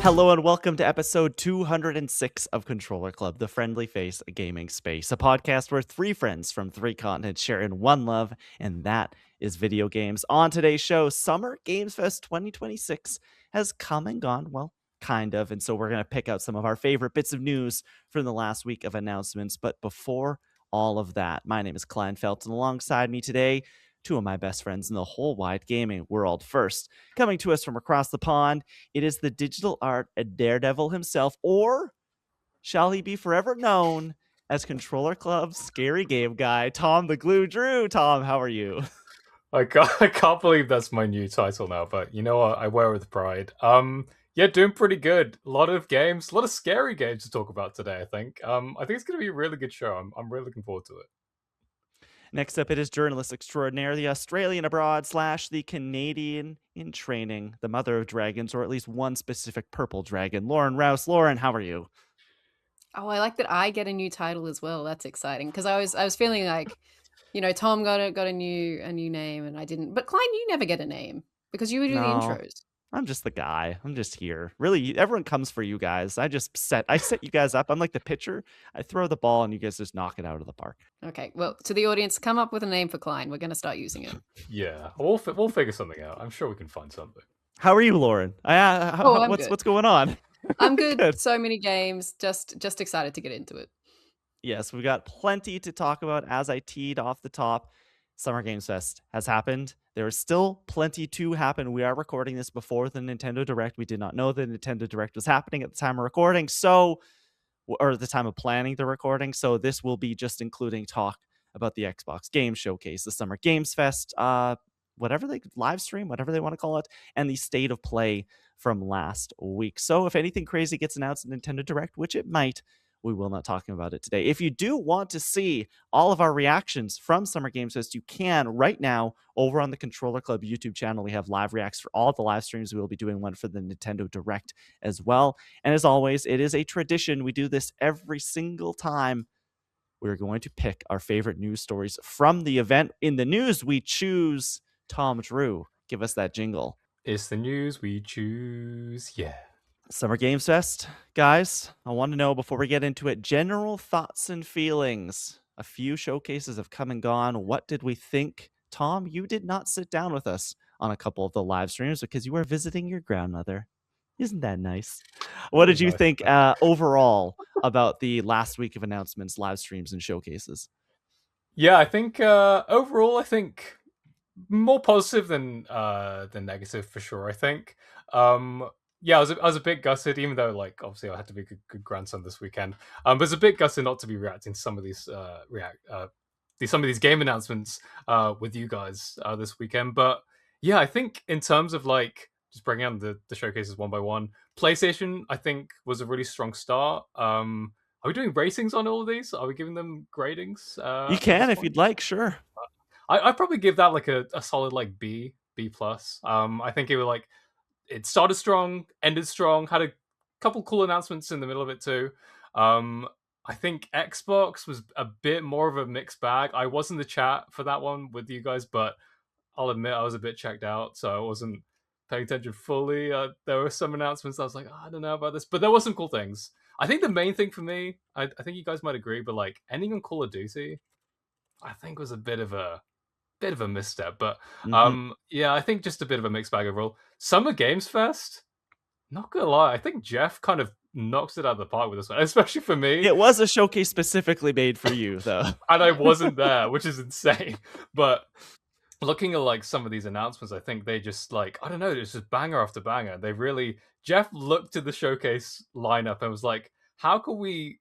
Hello and welcome to episode 206 of Controller Club, the friendly face gaming space, a podcast where three friends from three continents share in one love, and that is video games. On today's show, Summer Games Fest 2026 has come and gone, well, kind of, and so we're going to pick out some of our favorite bits of news from the last week of announcements. But before all of that, my name is Kleinfeld, and alongside me today, two of my best friends in the whole wide gaming world. First, coming to us from across the pond, it is the digital art daredevil himself, or shall he be forever known as Controller Club's scary game guy, Tom the Glue Drew. Tom, how are you? I can't believe that's my new title now, but you know what? I wear it with pride. Yeah, doing pretty good. A lot of games, a lot of scary games to talk about today, I think. I think it's going to be a really good show. I'm really looking forward to it. Next up, it is journalist extraordinaire, the Australian abroad / the Canadian in training, the mother of dragons, or at least one specific purple dragon, Lauren Rouse. Lauren, how are you? Oh, I like that I get a new title as well. That's exciting because I was feeling like, Tom got a new name and I didn't. But Klein, you never get a name because you would do the No, intros. I'm just the guy. I'm just here. Really, everyone comes for you guys. I set you guys up. I'm like the pitcher. I throw the ball and you guys just knock it out of the park. Okay, well, to the audience, come up with a name for Klein. We're going to start using it. Yeah, we'll figure something out. I'm sure we can find something. How are you, Lauren? Oh, I'm good. What's going on? I'm good. Good. So many games. Just excited to get into it. Yes, we've got plenty to talk about. As I teed off the top, Summer Games Fest has happened. There is still plenty to happen. We are recording this before the Nintendo Direct. We did not know the Nintendo Direct was happening at the time of recording, or the time of planning the recording. So this will be just including talk about the Xbox Game Showcase, the Summer Games Fest, whatever they live stream, whatever they want to call it, and the state of play from last week. So if anything crazy gets announced in Nintendo Direct, which it might, we will not talking about it today. If you do want to see all of our reactions from Summer Games Fest, you can right now over on the Controller Club YouTube channel. We have live reacts for all the live streams. We will be doing one for the Nintendo Direct as well. And as always, it is a tradition. We do this every single time. We're going to pick our favorite news stories from the event. In the news, we choose Tom Drew. Give us that jingle. It's the news we choose. Yeah. Summer Games Fest, guys, I want to know before we get into it, general thoughts and feelings. A few showcases have come and gone. What did we think? Tom, you did not sit down with us on a couple of the live streams because you were visiting your grandmother. Isn't that nice? What did you Nice. think overall about the last week of announcements, live streams, and showcases? Yeah, I think overall, I think more positive than negative for sure. I think. Yeah, I was a bit gutted, even though like obviously I had to be a good grandson this weekend. But I was a bit gutted not to be reacting to some of these some of these game announcements with you guys this weekend. But yeah, I think in terms of like just bringing on the showcases one by one, PlayStation I think was a really strong start. Are we doing ratings on all of these? Are we giving them gradings? You At this can if point? you'd like, sure. I'd probably give that like a solid like B plus. I think it started strong, ended strong, had a couple cool announcements in the middle of it too. I think Xbox was a bit more of a mixed bag. I was in the chat for that one with you guys, but I'll admit I was a bit checked out, so I wasn't paying attention fully. There were some announcements I was like, oh, I don't know about this, but there were some cool things. I think the main thing for me, I think you guys might agree, but like ending on Call of Duty, I think was a bit of a misstep, but yeah, I think just a bit of a mixed bag overall. Summer Games Fest, not gonna lie, I think Jeff kind of knocks it out of the park with this one, especially for me. It was a showcase specifically made for you, though. And I wasn't there, which is insane. But looking at like some of these announcements, I think they just like I don't know, it's just banger after banger. They really Jeff looked at the showcase lineup and was like, how can we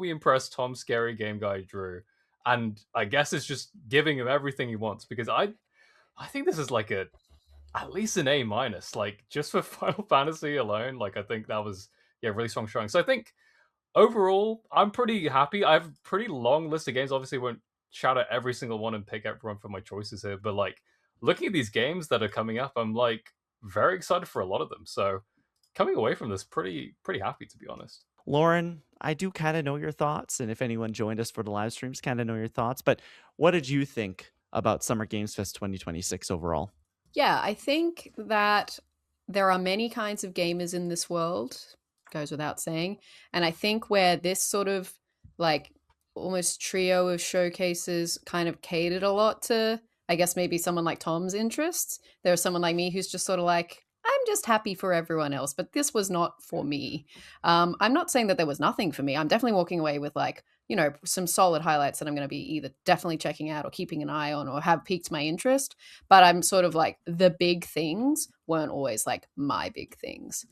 impress Tom Scary Game Guy Drew? And I guess it's just giving him everything he wants because I think this is like at least an A minus, like just for Final Fantasy alone. Like I think that was really strong showing. So I think overall I'm pretty happy. I have a pretty long list of games. Obviously, won't shout out every single one and pick everyone for my choices here, but like looking at these games that are coming up, I'm like very excited for a lot of them. So coming away from this pretty happy to be honest. Lauren, I do kind of know your thoughts, and if anyone joined us for the live streams, kind of know your thoughts. But what did you think about Summer Games Fest 2026 overall? Yeah, I think that there are many kinds of gamers in this world, goes without saying. And I think where this sort of like almost trio of showcases kind of catered a lot to, I guess, maybe someone like Tom's interests, there's someone like me who's just sort of like, I'm just happy for everyone else, but this was not for me. I'm not saying that there was nothing for me. I'm definitely walking away with like, you know, some solid highlights that I'm going to be either definitely checking out or keeping an eye on or have piqued my interest. But I'm sort of like the big things weren't always like my big things.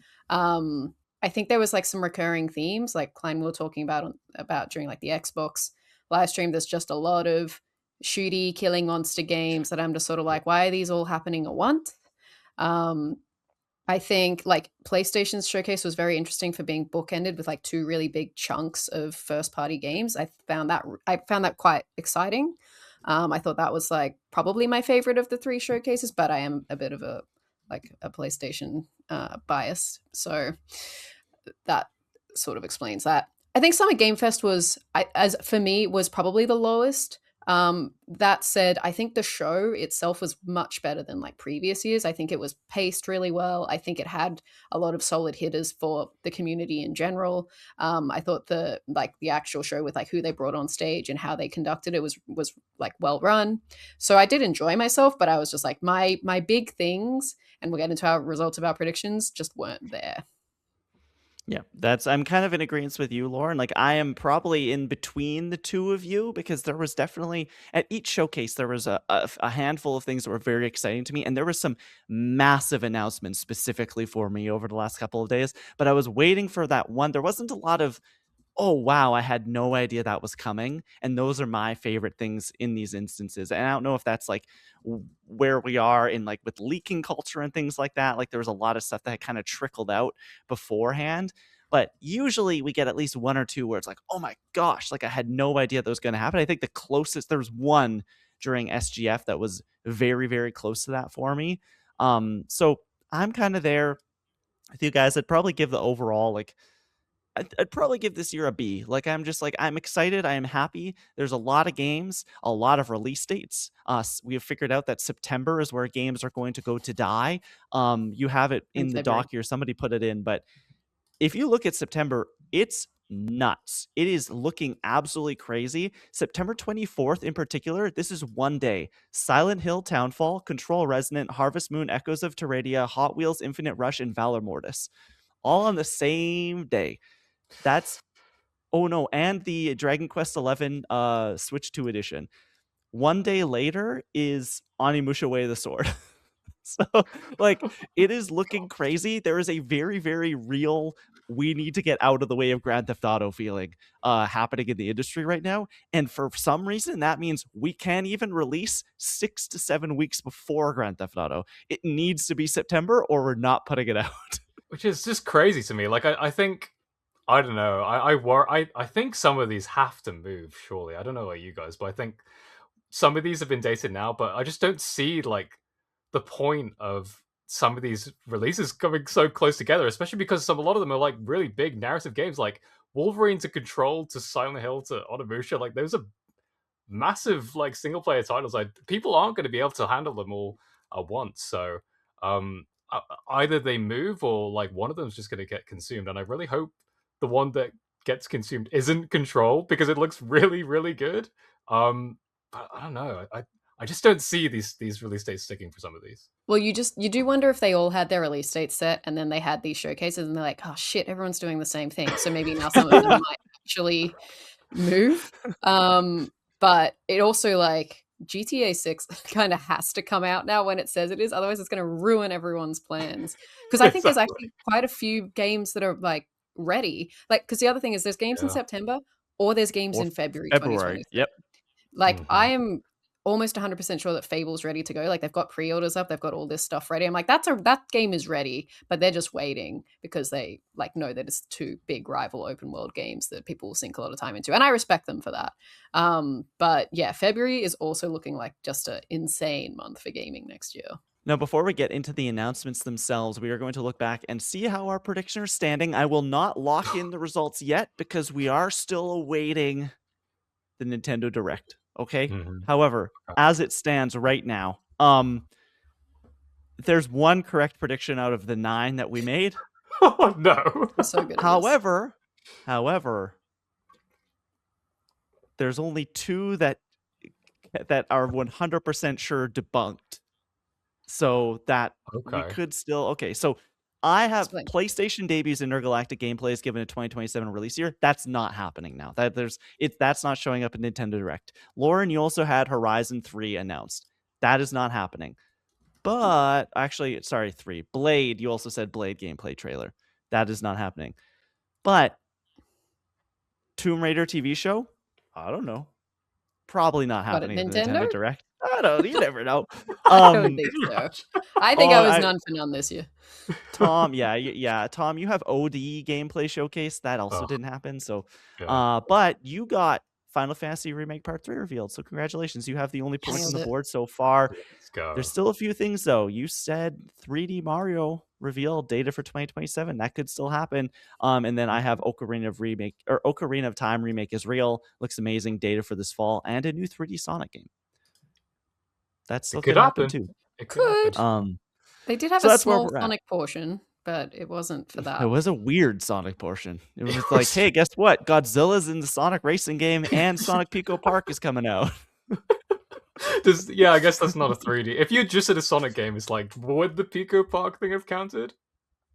I think there was like some recurring themes, like Klein we were talking about during like the Xbox live stream. There's just a lot of shooty killing monster games that I'm just sort of like, why are these all happening at once? I think like PlayStation's showcase was very interesting for being bookended with like two really big chunks of first party games. I found that quite exciting. I thought that was like probably my favorite of the three showcases, but I am a bit of a PlayStation bias, so that sort of explains that. I think Summer Game Fest was, as for me, was probably the lowest. That said, I think the show itself was much better than like previous years. I think it was paced really well. I think it had a lot of solid hitters for the community in general. I thought the actual show with like who they brought on stage and how they conducted it was like well run. So I did enjoy myself, but I was just like my big things, and we'll get into our results of our predictions, just weren't there. Yeah, I'm kind of in agreement with you, Lauren. Like, I am probably in between the two of you because there was definitely at each showcase there was a handful of things that were very exciting to me, and there were some massive announcements specifically for me over the last couple of days. But I was waiting for that one. There wasn't a lot of, oh wow, I had no idea that was coming, and those are my favorite things in these instances. And I don't know if that's like where we are in like with leaking culture and things like that. Like there was a lot of stuff that had kind of trickled out beforehand, but usually we get at least one or two where it's like, oh my gosh, like I had no idea that was going to happen. I think the closest, there was one during SGF that was very, very close to that for me. So I'm kind of there with you guys. I'd probably give the overall like I'd probably give this year a B. Like I'm just like I'm excited. I am happy. There's a lot of games, a lot of release dates. We have figured out that September is where games are going to go to die. You have it in the doc here. Somebody put it in, but if you look at September, it's nuts. It is looking absolutely crazy. September 24th in particular, this is one day. Silent Hill Townfall, Control Resonant, Harvest Moon, Echoes of Terradia, Hot Wheels Infinite Rush, and Valor Mortis. All on the same day. That's oh no, and the Dragon Quest XI Switch 2 edition. One day later is Onimusha Way of the Sword. So like it is looking crazy. There is a very, very real we need to get out of the way of Grand Theft Auto feeling happening in the industry right now. And for some reason, that means we can't even release 6 to 7 weeks before Grand Theft Auto. It needs to be September or we're not putting it out. Which is just crazy to me. Like I think I don't know. I think some of these have to move. Surely, I don't know about you guys, but I think some of these have been dated now. But I just don't see like the point of some of these releases coming so close together, especially because a lot of them are like really big narrative games, like Wolverine to Control to Silent Hill to Onimusha. Like those are massive like single player titles. Like people aren't going to be able to handle them all at once. So either they move or like one of them is just going to get consumed. And I really hope the one that gets consumed isn't Control because it looks really, really good. But I don't know. I just don't see these release dates sticking for some of these. Well, you do wonder if they all had their release dates set and then they had these showcases and they're like, oh shit, everyone's doing the same thing. So maybe now some of them might actually move. But it also like GTA 6 kind of has to come out now when it says it is. Otherwise, it's going to ruin everyone's plans. Because I think there's actually quite a few games that are like ready. Like, because the other thing is there's games in September or there's games in February 2020. Yep. Like, I am almost 100% sure that Fable's ready to go. Like, they've got pre-orders up, they've got all this stuff ready. I'm like, that game is ready, but they're just waiting because they like know that it's two big rival open world games that people will sink a lot of time into, and I respect them for that. But yeah, February is also looking like just an insane month for gaming next year. Now, before we get into the announcements themselves, we are going to look back and see how our predictions are standing. I will not lock in the results yet because we are still awaiting the Nintendo Direct. Okay. However, as it stands right now, there's one correct prediction out of the 9 that we made. Oh no! I'm so good at this. However, there's only 2 that are 100% sure debunked. So that we Okay. could still okay. So I have Explain. PlayStation debuts intergalactic gameplay is given a 2027 release year. That's not happening now. That's not showing up in Nintendo Direct. Lauren, you also had Horizon 3 announced. That is not happening. But actually, sorry, 3. Blade, you also said Blade gameplay trailer. That is not happening. But Tomb Raider TV show? I don't know. Probably not What, at happening at the Nintendo? Nintendo Direct. I don't. You never know. I don't think so. I think I was none for none this year. Tom, yeah. Tom, you have OD gameplay showcase. That also didn't happen. So, but you got Final Fantasy Remake Part 3 revealed. So congratulations. You have the only point on the board so far. Let's go. There's still a few things though. You said 3D Mario reveal data for 2027. That could still happen. And then I have Ocarina of Time remake is real. Looks amazing. Data for this fall and a new 3D Sonic game. That still could happen too. It could. They did have a small Sonic portion, but it wasn't for that. It was a weird Sonic portion. It was just like, hey, guess what? Godzilla's in the Sonic racing game and Sonic Pico Park is coming out. Yeah, I guess that's not a 3D. If you just said a Sonic game, it's like, would the Pico Park thing have counted?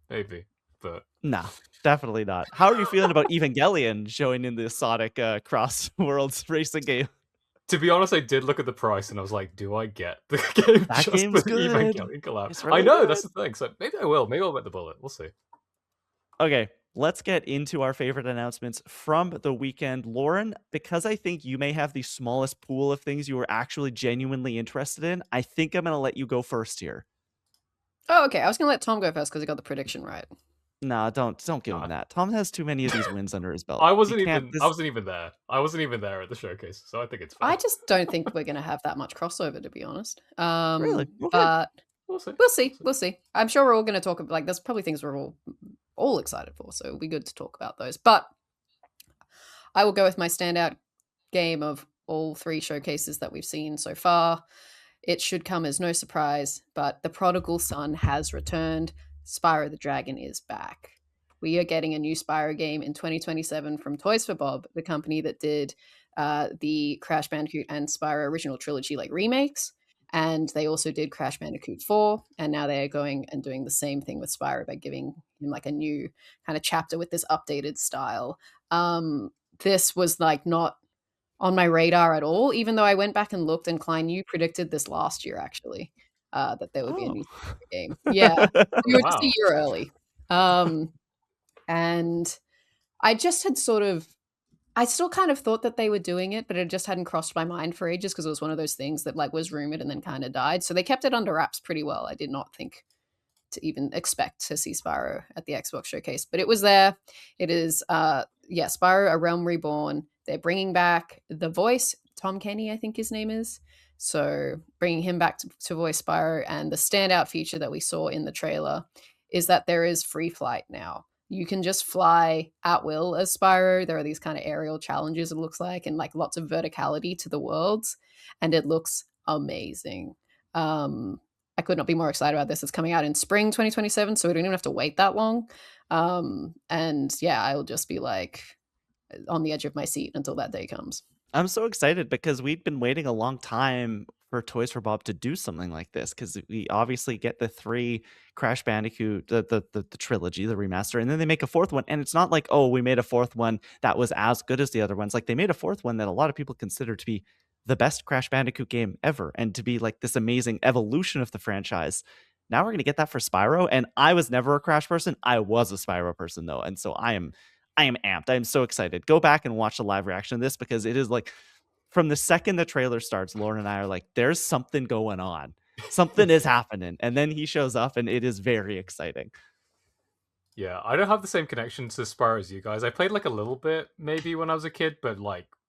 Maybe, but... No, definitely not. How are you feeling about Evangelion showing in the Sonic Cross Worlds racing game? To be honest, I did look at the price and I was like, do I get the game that just for the Evangelion collab? Really I know, good. that's the thing. So maybe I will. Maybe I'll bet the bullet. We'll see. Okay, let's get into our favorite announcements from the weekend. Lauren, because I think you may have the smallest pool of things you were actually genuinely interested in, I think I'm going to let you go first here. Oh, okay. I was going to let Tom go first because he got the prediction right. No, don't give him that. Tom has too many of these wins under his belt. I wasn't even there. I wasn't even there at the showcase, so I think it's fine. I just don't think we're going to have that much crossover, to be honest. Really? Okay. But we'll see. We'll see. I'm sure we're all going to talk about, like, there's probably things we're all excited for, so it'll be good to talk about those. But I will go with my standout game of all 3 showcases that we've seen so far. It should come as no surprise, but the prodigal son has returned. Spyro the Dragon is back. We are getting a new Spyro game in 2027 from Toys for Bob, the company that did the Crash Bandicoot and Spyro original trilogy remakes. And they also did Crash Bandicoot 4. And now they are going and doing the same thing with Spyro by giving him a new kind of chapter with this updated style. This was not on my radar at all, even though I went back and looked, and Klein, you predicted this last year actually. That there would be a new game. Yeah, you were just a year early. And I just had I still kind of thought that they were doing it, but it just hadn't crossed my mind for ages because it was one of those things that was rumored and then kind of died. So they kept it under wraps pretty well. I did not think to even expect to see Spyro at the Xbox showcase, but it was there. It is, Spyro: A Realm Reborn. They're bringing back the voice, Tom Kenny, I think his name is. So bringing him back to voice Spyro, and the standout feature that we saw in the trailer is that there is free flight now. You can just fly at will as Spyro. There are these kind of aerial challenges, it looks like, and lots of verticality to the worlds, and it looks amazing. I could not be more excited about this. It's coming out in spring 2027, so we don't even have to wait that long. And yeah, I'll just be on the edge of my seat until that day comes. I'm so excited because we'd been waiting a long time for Toys for Bob to do something like this, because we obviously get the 3 Crash Bandicoot, the trilogy, the remaster, and then they make a 4th one, and it's not like, oh, we made a 4th one that was as good as the other ones. They made a 4th one that a lot of people consider to be the best Crash Bandicoot game ever, and to be this amazing evolution of the franchise. Now we're going to get that for Spyro, and I was never a Crash person. I was a Spyro person, though, and so I am amped. I am so excited. Go back and watch the live reaction to this, because it is from the second the trailer starts, Lauren and I are there's something going on. Something is happening. And then he shows up, and it is very exciting. Yeah, I don't have the same connection to Spyro as you guys. I played a little bit maybe when I was a kid, but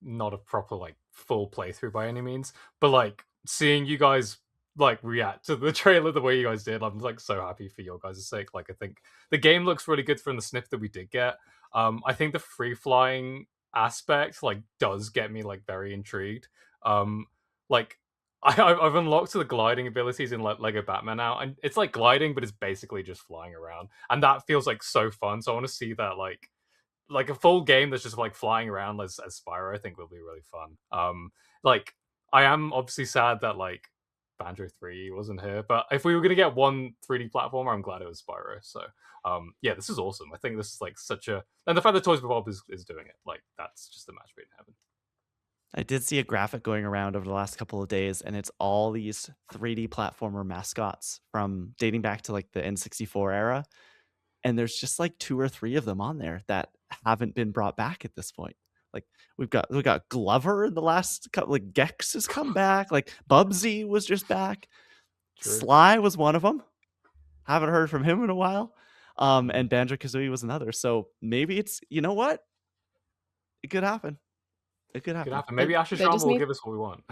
not a proper full playthrough by any means. But seeing you guys react to the trailer the way you guys did, I'm so happy for your guys' sake. I think the game looks really good from the sniff that we did get. I think the free flying aspect does get me very intrigued. I've unlocked the gliding abilities in like Lego Batman now, and it's like gliding, but it's basically just flying around, and that feels like so fun. So I want to see that like a full game that's just like flying around as Spyro. I think will be really fun. Like I am obviously sad that like Banjo 3 wasn't here, but if we were gonna get one 3D platformer, I'm glad it was Spyro. So yeah, this is awesome. I think this is like such a, and the fact that Toys for Bob is doing it, like that's just a match made in heaven. I did see a graphic going around over the last couple of days, and it's all these 3D platformer mascots from dating back to like the N64 era. And there's just like 2 or 3 of them on there that haven't been brought back at this point. Like we got Glover in the last couple, like Gex has come back, like Bubsy was just back. True. Sly was one of them. Haven't heard from him in a while. And Banjo-Kazooie was another. So maybe it's, you know what? It could happen. It could Could happen. happen. Maybe Asher They Sharma just will need give us what we want.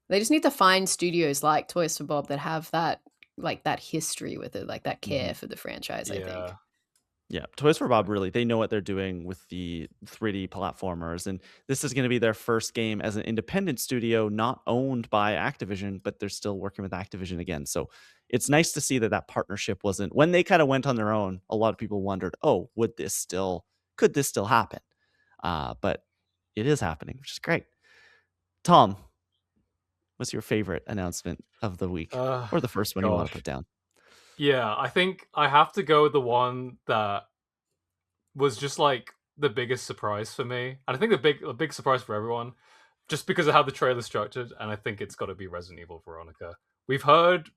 they just need to find studios like Toys for Bob that have that like that history with it, like that care for the franchise, I think. Yeah. Yeah, Toys for Bob really, they know what they're doing with the 3D platformers, and this is going to be their first game as an independent studio, not owned by Activision, but they're still working with Activision again. So it's nice to see that that partnership wasn't, when they kind of went on their own. A lot of people wondered, oh, could this still happen? But it is happening, which is great. Tom, what's your favorite announcement of the week, or the first one you want to Gosh. put down? Yeah, I think I have to go with the one that was just like the biggest surprise for me, and I think a big surprise for everyone, just because of how the trailer's structured. And I think it's got to be Resident Evil Veronica. We've heard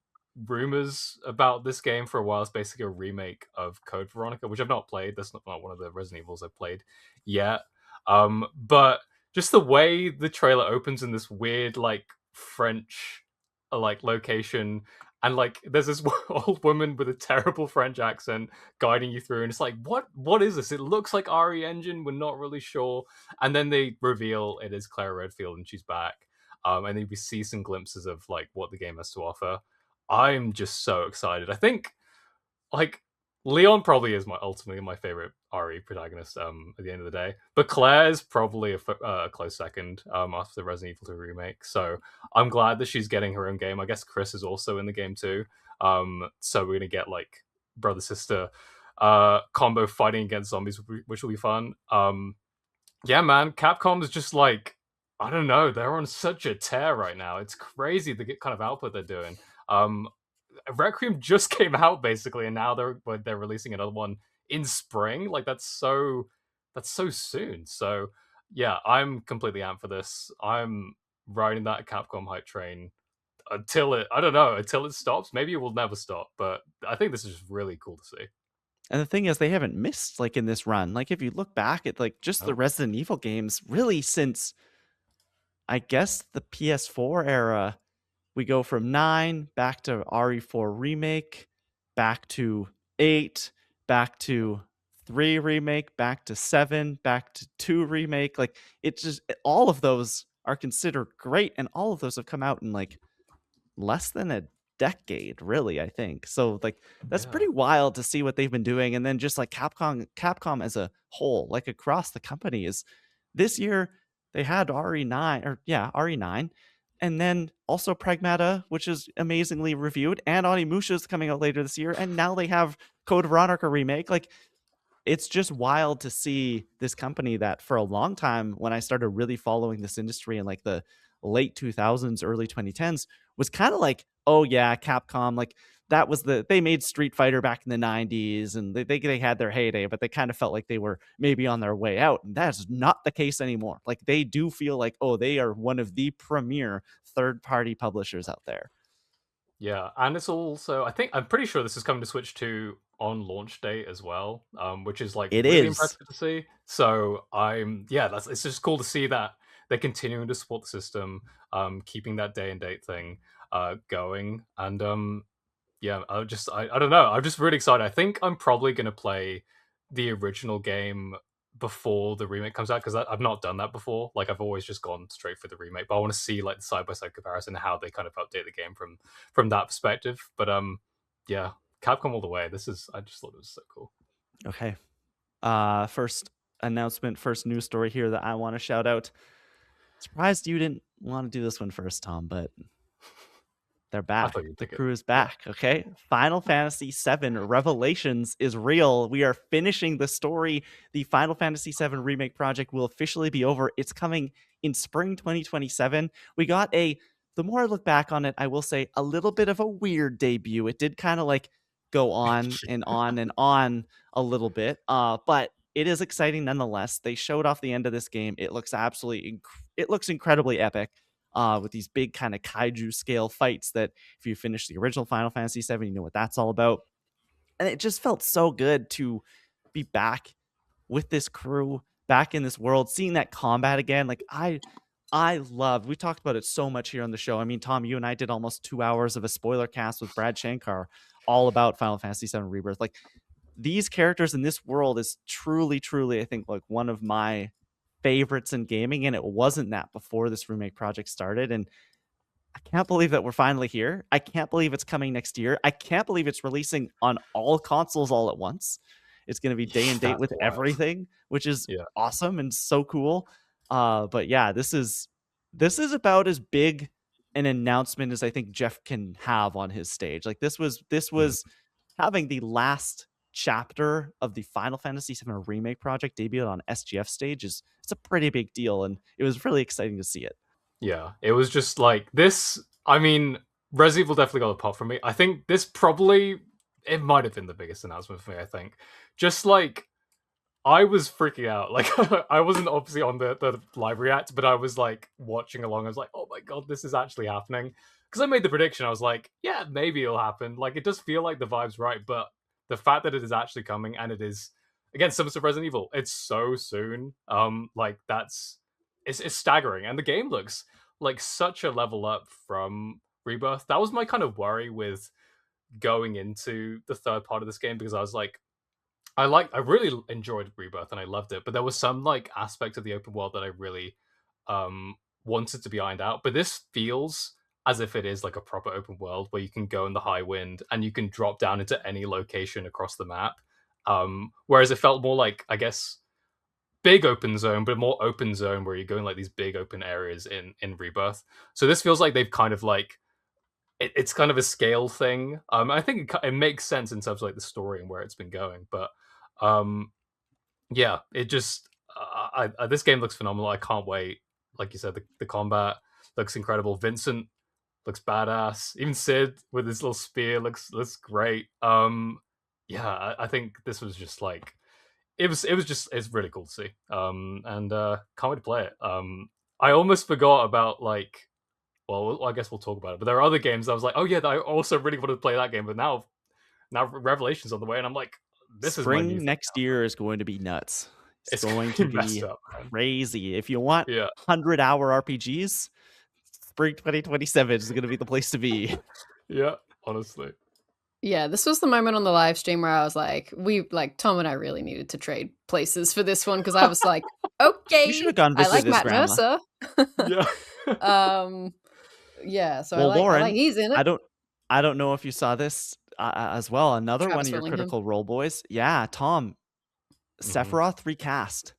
rumors about this game for a while. It's basically a remake of Code Veronica, which I've not played. That's not one of the Resident Evils I've played yet. But just the way the trailer opens in this weird like French like location, and like there's this old woman with a terrible French accent guiding you through, and it's like what is this? It looks like RE Engine, we're not really sure. And then they reveal it is Claire Redfield and she's back. And then we see some glimpses of like what the game has to offer. I'm just so excited. I think like Leon probably is ultimately my favorite RE protagonist at the end of the day, but Claire is probably a close second after the Resident Evil 2 remake. So I'm glad that she's getting her own game. I guess Chris is also in the game too. So we're gonna get like brother sister combo fighting against zombies, which will be fun. Yeah, man, Capcom is just like, I don't know, they're on such a tear right now. It's crazy the kind of output they're doing. Requiem just came out basically, and now they're releasing another one in spring. Like that's so soon. So yeah, I'm completely amped for this. I'm riding that Capcom hype train until it stops. Maybe it will never stop, but I think this is just really cool to see. And the thing is, they haven't missed like in this run. Like if you look back at like just the Resident Evil games, really since I guess the PS4 era, we go from 9 back to RE4 remake, back to 8, back to 3 remake, back to 7, back to 2 remake. Like all of those are considered great, and all of those have come out in like less than a decade, really, I think. So like that's pretty wild to see what they've been doing. And then just like Capcom as a whole, like across the company, is this year they had RE9, and then also Pragmata, which is amazingly reviewed, and Onimusha's coming out later this year, and now they have Code Veronica remake. Like it's just wild to see this company that for a long time, when I started really following this industry in like the late 2000s, early 2010s, was kind of like, oh yeah, Capcom, like that was they made Street Fighter back in the 90s, and they had their heyday, but they kind of felt like they were maybe on their way out. And that's not the case anymore. Like they do feel like, oh, they are one of the premier third-party publishers out there. Yeah, and it's also, I'm pretty sure this is coming to Switch 2 on launch date as well, which is like It really is. impressive to see. So it's just cool to see that they're continuing to support the system, keeping that day and date thing going. And yeah, I don't know, I'm just really excited. I think I'm probably gonna play the original game before the remake comes out, because I've not done that before. Like I've always just gone straight for the remake, but I want to see like the side by side comparison, how they kind of update the game from that perspective. But yeah, Capcom all the way. I just thought it was so cool. Okay. First announcement, first news story here that I want to shout out. Surprised you didn't want to do this one first, Tom, but they're I back. thought you'd The take it. crew is back. Okay. Final Fantasy VII Revelations is real. We are finishing the story. The Final Fantasy VII remake project will officially be over. It's coming in spring 2027. We got the more I look back on it, I will say a little bit of a weird debut. It did kind of like go on and on and on a little bit. But it is exciting nonetheless. They showed off the end of this game. It looks it looks incredibly epic. With these big kind of kaiju scale fights that if you finish the original Final Fantasy VII, you know what that's all about. And it just felt so good to be back with this crew, back in this world, seeing that combat again. Like we talked about it so much here on the show. I mean, Tom, you and I did almost 2 hours of a spoiler cast with Brad Shankar all about Final Fantasy VII Rebirth. Like these characters in this world is truly, truly, I think, like one of my favorites in gaming, and it wasn't that before this remake project started. And I can't believe that we're finally here. I can't believe it's coming next year. I can't believe it's releasing on all consoles all at once. It's going to be day and date That's with wild. everything, which is Yeah. awesome and so cool. But yeah, this is about as big an announcement as I think Jeff can have on his stage. Like this was having the last chapter of the Final Fantasy VII remake project debut on SGF stage it's a pretty big deal, and it was really exciting to see it. Yeah, it was just like this. I mean, Resident Evil definitely got a pop from me. I think this probably it might have been the biggest announcement for me. I think just like I was freaking out. Like I wasn't obviously on the live react, but I was like watching along. I was like, oh my god, this is actually happening. Because I made the prediction. I was like, yeah, maybe it'll happen. Like it does feel like the vibe's right, but the fact that it is actually coming and it is again similar to Resident Evil, it's so soon. Like it's staggering, and the game looks like such a level up from Rebirth. That was my kind of worry with going into the third part of this game because I was like, I really enjoyed Rebirth and I loved it, but there was some like aspect of the open world that I really wanted to be ironed out. But this feels as if it is like a proper open world where you can go in the high wind and you can drop down into any location across the map. Whereas it felt more like, I guess, big open zone, but more open zone where you're going like these big open areas in Rebirth. So this feels like they've kind of like it's kind of a scale thing. I think it makes sense in terms of like the story and where it's been going, but yeah, it just this game looks phenomenal. I can't wait. Like you said, the combat looks incredible. Vincent looks badass. Even Sid with his little spear looks great. Yeah, I think this was just like it's really cool to see. And can't wait to play it. I almost forgot about like well, I guess we'll talk about it. But there are other games that I was like, oh yeah, I also really wanted to play that game, but now Revelation's on the way, and I'm like, this is my new Spring thing next now. year is going to be nuts. It's going to messed be up, man. crazy. If you want Yeah. 100-hour RPGs, spring 2027 is going to be the place to be. Yeah, honestly. Yeah, this was the moment on the live stream where I was like, Tom and I really needed to trade places for this one because I was like, okay, You should have gone I visit like his Matt grandma. Mercer. Yeah. Yeah, so Well, I Lauren, like he's in it. I don't know if you saw this as well. Another Travis one of your Willingham. Critical Role boys. Yeah, Tom. Sephiroth recast.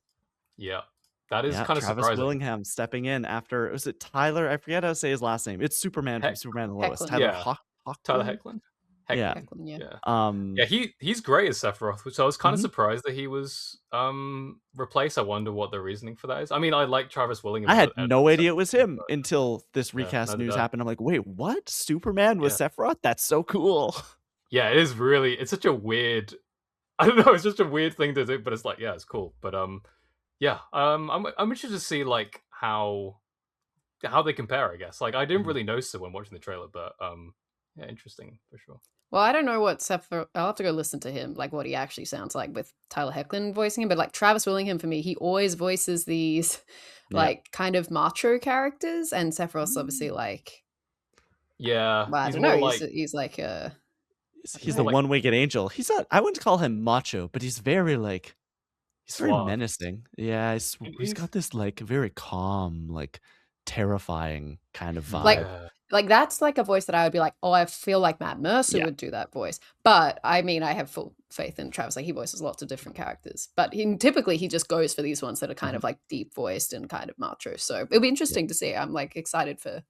Yeah. That is kind of Travis surprising. Willingham stepping in after, was it Tyler? I forget how to say his last name. It's Superman from Superman and Lois. Hecklin. Tyler Tyler Hecklin. Yeah. Hecklin, yeah. He's great as Sephiroth, which I was kind of surprised that he was replaced. I wonder what the reasoning for that is. I mean, I like Travis Willingham. I had no idea it was him until this recast news happened. I'm like, wait, what? Superman was Sephiroth? That's so cool. Yeah, it is really. It's such a weird. I don't know. It's just a weird thing to do, but it's like, yeah, it's cool. But yeah. I'm interested to see like how they compare. I guess like I didn't really notice it when watching the trailer, but yeah, interesting for sure. Well, I don't know what Sephiroth. I'll have to go listen to him, like what he actually sounds like with Tyler Hecklin voicing him. But like Travis Willingham, for me, he always voices these like kind of macho characters, and Sephiroth's obviously like, yeah, well, I don't know. He's like a. He's the one-winged angel. He's not. I wouldn't call him macho, but he's very like. He's very menacing. Yeah, he's got this like very calm, like terrifying kind of vibe. Like like that's like a voice that I would be like, oh, I feel like Matt Mercer Yeah. would do that voice. But I mean, I have full faith in Travis. Like he voices lots of different characters, but typically he just goes for these ones that are kind of like deep voiced and kind of macho. So it'll be interesting to see. I'm like excited for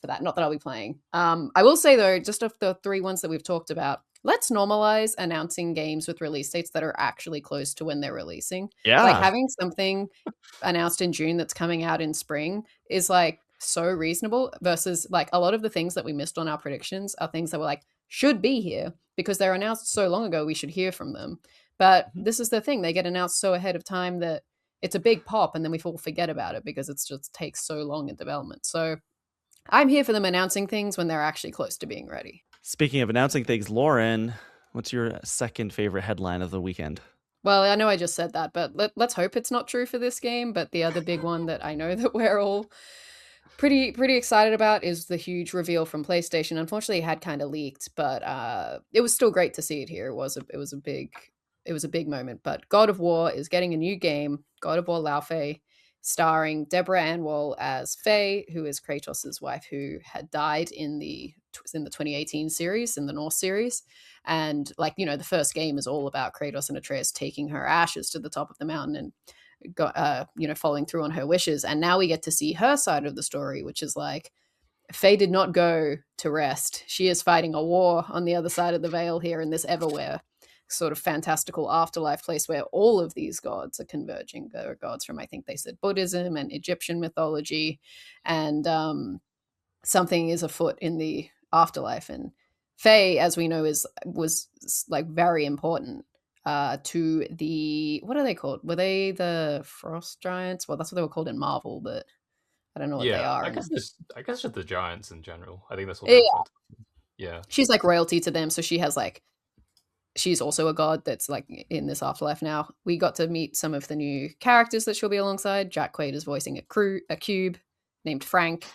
that. Not that I'll be playing. I will say though, just of the 3 ones that we've talked about, let's normalize announcing games with release dates that are actually close to when they're releasing. Yeah. Like having something announced in June that's coming out in spring is like so reasonable versus like a lot of the things that we missed on our predictions are things that were like should be here because they're announced so long ago we should hear from them. But this is the thing, they get announced so ahead of time that it's a big pop and then we all forget about it because it's just takes so long in development. So I'm here for them announcing things when they're actually close to being ready. Speaking of announcing things, Lauren, what's your second favorite headline of the weekend? Well, I know I just said that, but let's hope it's not true for this game. But the other big one that I know that we're all pretty excited about is the huge reveal from PlayStation. Unfortunately, it had kind of leaked, but it was still great to see it here. It was a big moment. But God of War is getting a new game, God of War Laufey, starring Deborah Ann Woll as Faye, who is Kratos' wife, who had died in the 2018 series, in the Norse series. And like, you know, the first game is all about Kratos and Atreus taking her ashes to the top of the mountain and following through on her wishes. And now we get to see her side of the story, which is like, Faye did not go to rest. She is fighting a war on the other side of the veil here in this Everwhere sort of fantastical afterlife place where all of these gods are converging. There are gods from, I think they said, Buddhism and Egyptian mythology, and something is afoot in the afterlife. And Faye, as we know, was like very important to the, what are they called? Were they the Frost Giants? Well, that's what they were called in Marvel, but I don't know what they are. I guess just the giants in general. I think that's what Yeah, they're called. Yeah. she's like royalty to them, so she's also a god that's like in this afterlife now. We got to meet some of the new characters that she'll be alongside. Jack Quaid is voicing a cube named Frank.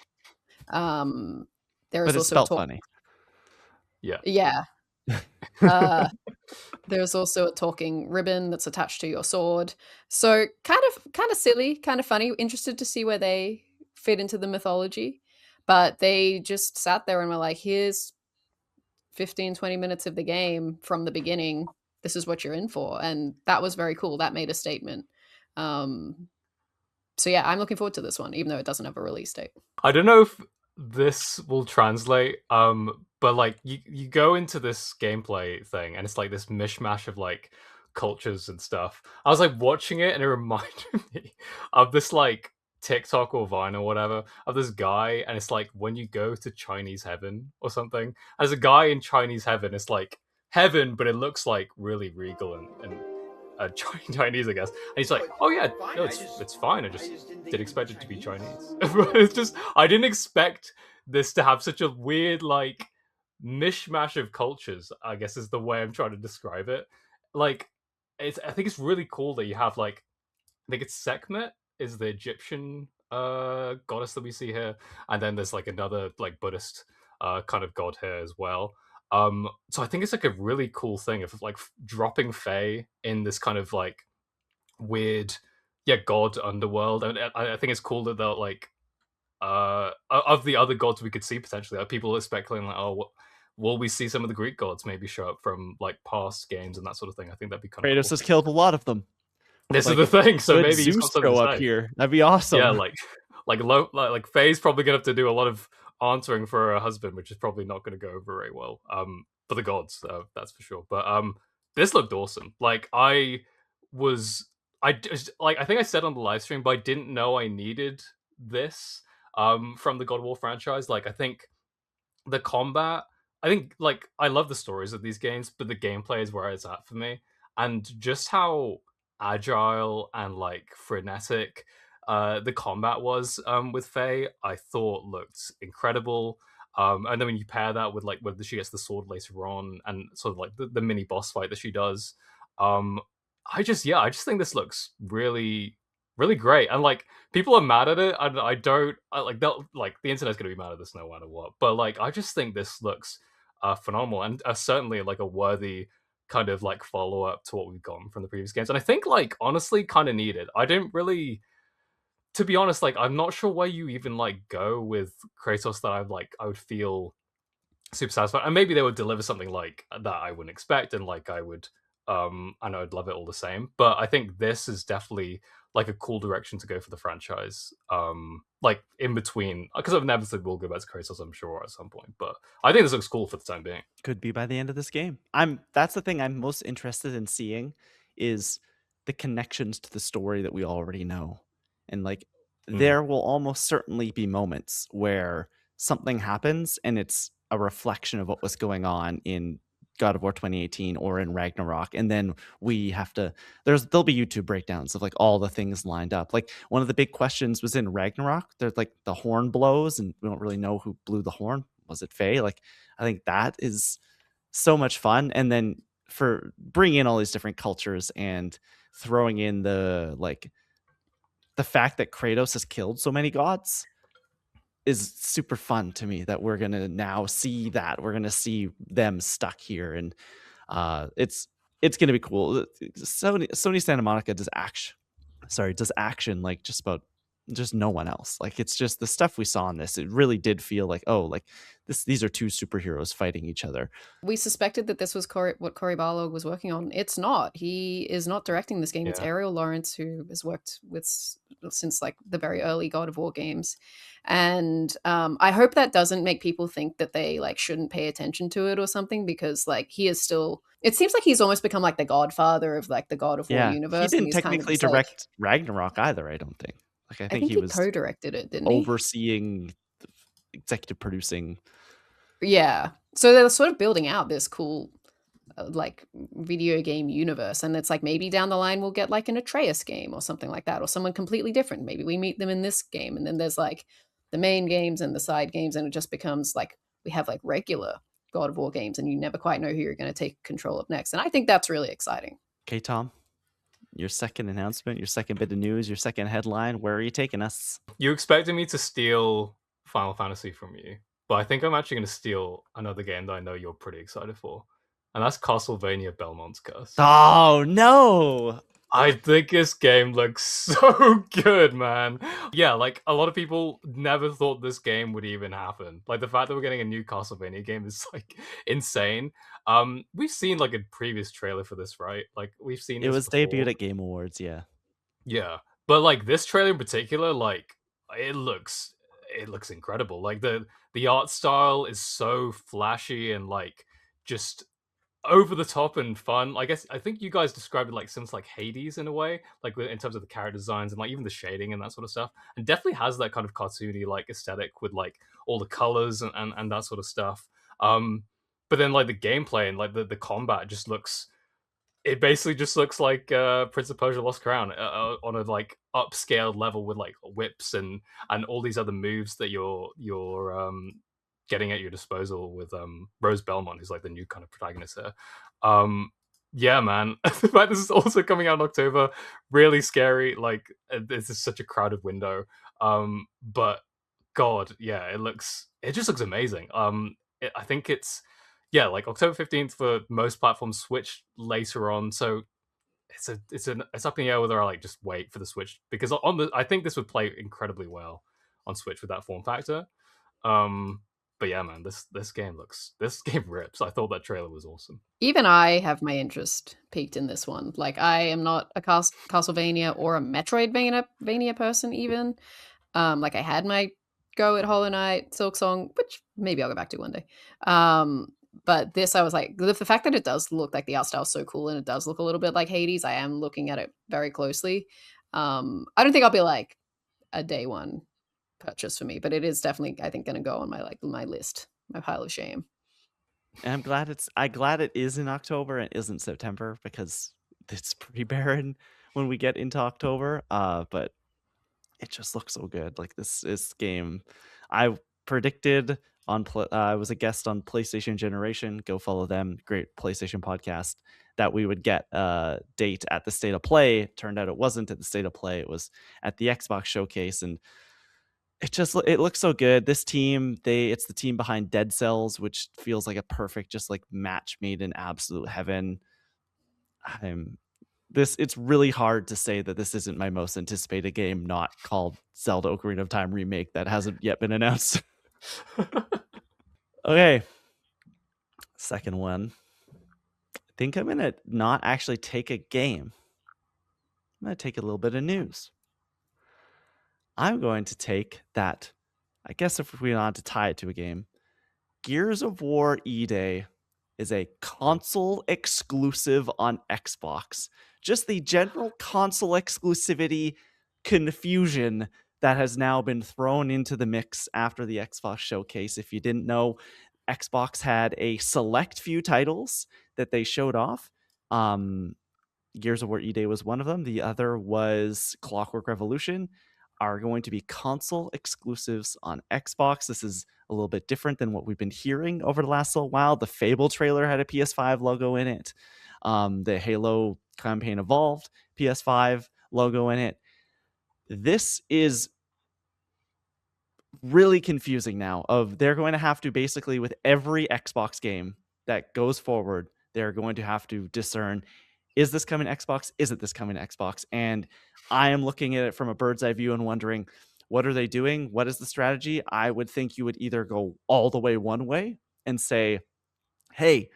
There is But it's also spelled funny. Yeah. Yeah. There's also a talking ribbon that's attached to your sword. So kind of silly, kind of funny. Interested to see where they fit into the mythology. But they just sat there and were like, here's 15, 20 minutes of the game from the beginning. This is what you're in for. And that was very cool. That made a statement. So yeah, I'm looking forward to this one, even though it doesn't have a release date. I don't know if this will translate, but like you go into this gameplay thing and it's like this mishmash of like cultures and stuff. I was like watching it and it reminded me of this like TikTok or Vine or whatever of this guy, and it's like when you go to Chinese heaven or something. As a guy in Chinese heaven, it's like heaven, but it looks like really regal and Chinese, I guess. And he's like, "Oh yeah, no, it's fine. I just didn't expect it to be Chinese." It's just I didn't expect this to have such a weird like mishmash of cultures, I guess is the way I'm trying to describe it. Like, I think it's really cool that you have like, I think it's Sekhmet is the Egyptian goddess that we see here, and then there's like another like Buddhist kind of god here as well. So I think it's like a really cool thing of like dropping Faye in this kind of like weird, god underworld, and I think it's cool that they'll like of the other gods we could see potentially. Like, people are speculating like, oh, will we see some of the Greek gods maybe show up from like past games and that sort of thing? I think that'd be kind of Kratos cool. has killed a lot of them. This is the thing, so maybe he's got Zeus something go to up say. here. That'd be awesome. Yeah, like Faye's probably gonna have to do a lot of answering for her husband, which is probably not going to go over very well. For the gods, that's for sure. But this looked awesome. Like I just like I think I said on the live stream, but I didn't know I needed this from the God of War franchise. Like I think the combat, I think like I love the stories of these games, but the gameplay is where it's at for me, and just how agile and like frenetic the combat was with Faye, I thought looked incredible. And then when you pair that with like when she gets the sword later on, and sort of like the mini boss fight that she does, um, I just think this looks really really great. And like people are mad at it, and they'll like the internet's gonna be mad at this no matter what. But like I just think this looks phenomenal, and certainly like a worthy kind of like follow up to what we've gotten from the previous games. And I think like honestly kind of needed. I didn't really to be honest, like I'm not sure where you even like go with Kratos that I would feel super satisfied. And maybe they would deliver something like that I wouldn't expect, and like I know I'd love it all the same. But I think this is definitely like a cool direction to go for the franchise. Like in between, because I've never said we'll go back to Kratos, I'm sure at some point. But I think this looks cool for the time being. Could be by the end of this game. That's the thing I'm most interested in seeing is the connections to the story that we already know. And like there will almost certainly be moments where something happens and it's a reflection of what was going on in God of War 2018 or in Ragnarok, and then we have to there'll be YouTube breakdowns of like all the things lined up. Like one of the big questions was in Ragnarok, there's like the horn blows and we don't really know who blew the horn. Was it Faye? Like I think that is so much fun. And then for bringing in all these different cultures and throwing in the fact that Kratos has killed so many gods is super fun to me, that we're gonna now see that we're gonna see them stuck here, and it's gonna be cool. Sony Santa Monica does action like just no one else. Like it's just the stuff we saw in this. It really did feel like, oh, like these are two superheroes fighting each other. We suspected that this was what Cory Barlog was working on. It's not. He is not directing this game. It's Ariel Lawrence, who has worked with since like the very early God of War games. And I hope that doesn't make people think that they like shouldn't pay attention to it or something, because like he is still, it seems like he's almost become like the godfather of like the God of War universe. He didn't technically direct Ragnarok either, I don't think. Like I think he was co-directed it, didn't he? Overseeing executive producing. Yeah. So they're sort of building out this cool like video game universe, and it's like maybe down the line we'll get like an Atreus game or something like that, or someone completely different. Maybe we meet them in this game, and then there's like the main games and the side games, and it just becomes like we have like regular God of War games, and you never quite know who you're going to take control of next. And I think that's really exciting. Okay, Tom, your second announcement, your second bit of news, your second headline, where are you taking us? You expected me to steal Final Fantasy from you, but I think I'm actually going to steal another game that I know you're pretty excited for, and that's Castlevania Belmont's Curse. Oh, no! I think this game looks so good, man. Yeah, like a lot of people never thought this game would even happen. Like the fact that we're getting a new Castlevania game is like insane. We've seen like a previous trailer for this, right? Like we've seen it this was before. debuted at Game Awards, yeah. Yeah. But like this trailer in particular, like it looks incredible. Like the art style is so flashy and like just over the top and fun. I think you guys described it like since like Hades in a way, like in terms of the character designs and like even the shading and that sort of stuff, and definitely has that kind of cartoony like aesthetic with like all the colors and that sort of stuff. But then like the gameplay and like the combat just looks, it basically just looks like Prince of Persia Lost Crown on a like upscaled level with like whips and all these other moves that you're getting at your disposal with Rose Belmont, who's like the new kind of protagonist here. Yeah, man. The fact this is also coming out in October, really scary. Like this is such a crowded window. But God, yeah, it just looks amazing. I think it's like October 15th for most platforms, Switch later on. So it's up in the air whether I like just wait for the Switch, because I think this would play incredibly well on Switch with that form factor. But yeah, man, this game rips. I thought that trailer was awesome. Even I have my interest peaked in this one. Like I am not a Castlevania or a Metroidvania person even. Like I had my go at Hollow Knight, Silksong, which maybe I'll go back to one day. But this, I was like, the fact that it does look like the art style is so cool, and it does look a little bit like Hades, I am looking at it very closely. I don't think I'll be like a day one purchase for me, but it is definitely, I think, going to go on my list, my pile of shame. And I'm glad it is in October and isn't September, because it's pretty barren when we get into October. But it just looks so good. Like this game, I predicted I was a guest on PlayStation Generation. Go follow them. Great PlayStation podcast. That we would get a date at the State of Play. Turned out it wasn't at the State of Play. It was at the Xbox Showcase, and it looks so good. This team, it's the team behind Dead Cells, which feels like a perfect just like match made in absolute heaven. it's really hard to say that this isn't my most anticipated game, not called Zelda Ocarina of Time Remake, that hasn't yet been announced. Okay. Second one. I think I'm going to not actually take a game. I'm going to take a little bit of news. I'm going to take that, I guess if we want to tie it to a game, Gears of War E-Day is a console exclusive on Xbox. Just the general console exclusivity confusion that has now been thrown into the mix after the Xbox showcase. If you didn't know, Xbox had a select few titles that they showed off. Gears of War E-Day was one of them. The other was Clockwork Revolution, are going to be console exclusives on Xbox. This is a little bit different than what we've been hearing over the last little while. The Fable trailer had a PS5 logo in it. The Halo campaign Evolved PS5 logo in it. This is really confusing now. They're going to have to basically, with every Xbox game that goes forward, they're going to have to discern, is this coming to Xbox? Isn't this coming to Xbox? And I am looking at it from a bird's eye view and wondering, what are they doing? What is the strategy? I would think you would either go all the way one way and say, hey,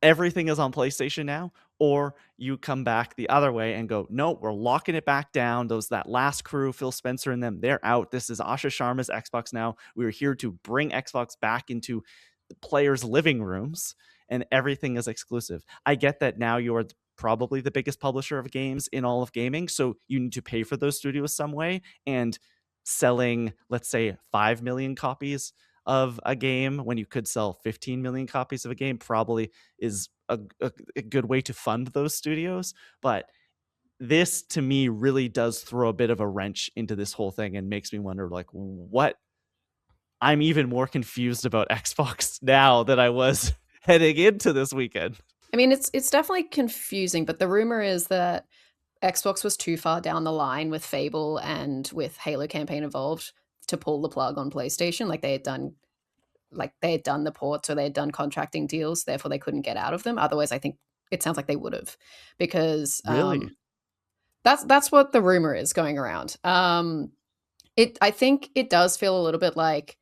everything is on PlayStation now, or you come back the other way and go, no, we're locking it back down. That last crew, Phil Spencer and them, they're out. This is Asha Sharma's Xbox now. We're here to bring Xbox back into the players' living rooms, and everything is exclusive. I get that now you are probably the biggest publisher of games in all of gaming, so you need to pay for those studios some way, and selling, let's say, 5 million copies of a game when you could sell 15 million copies of a game probably is a good way to fund those studios. But this to me really does throw a bit of a wrench into this whole thing and makes me wonder, like, what? I'm even more confused about Xbox now than I was heading into this weekend. I mean, it's definitely confusing, but the rumor is that Xbox was too far down the line with Fable and with Halo Campaign Evolved to pull the plug on PlayStation. Like they had done the ports, or they had done contracting deals, therefore they couldn't get out of them. Otherwise, I think it sounds like they would have, because Really? that's what the rumor is going around. I think it does feel a little bit like,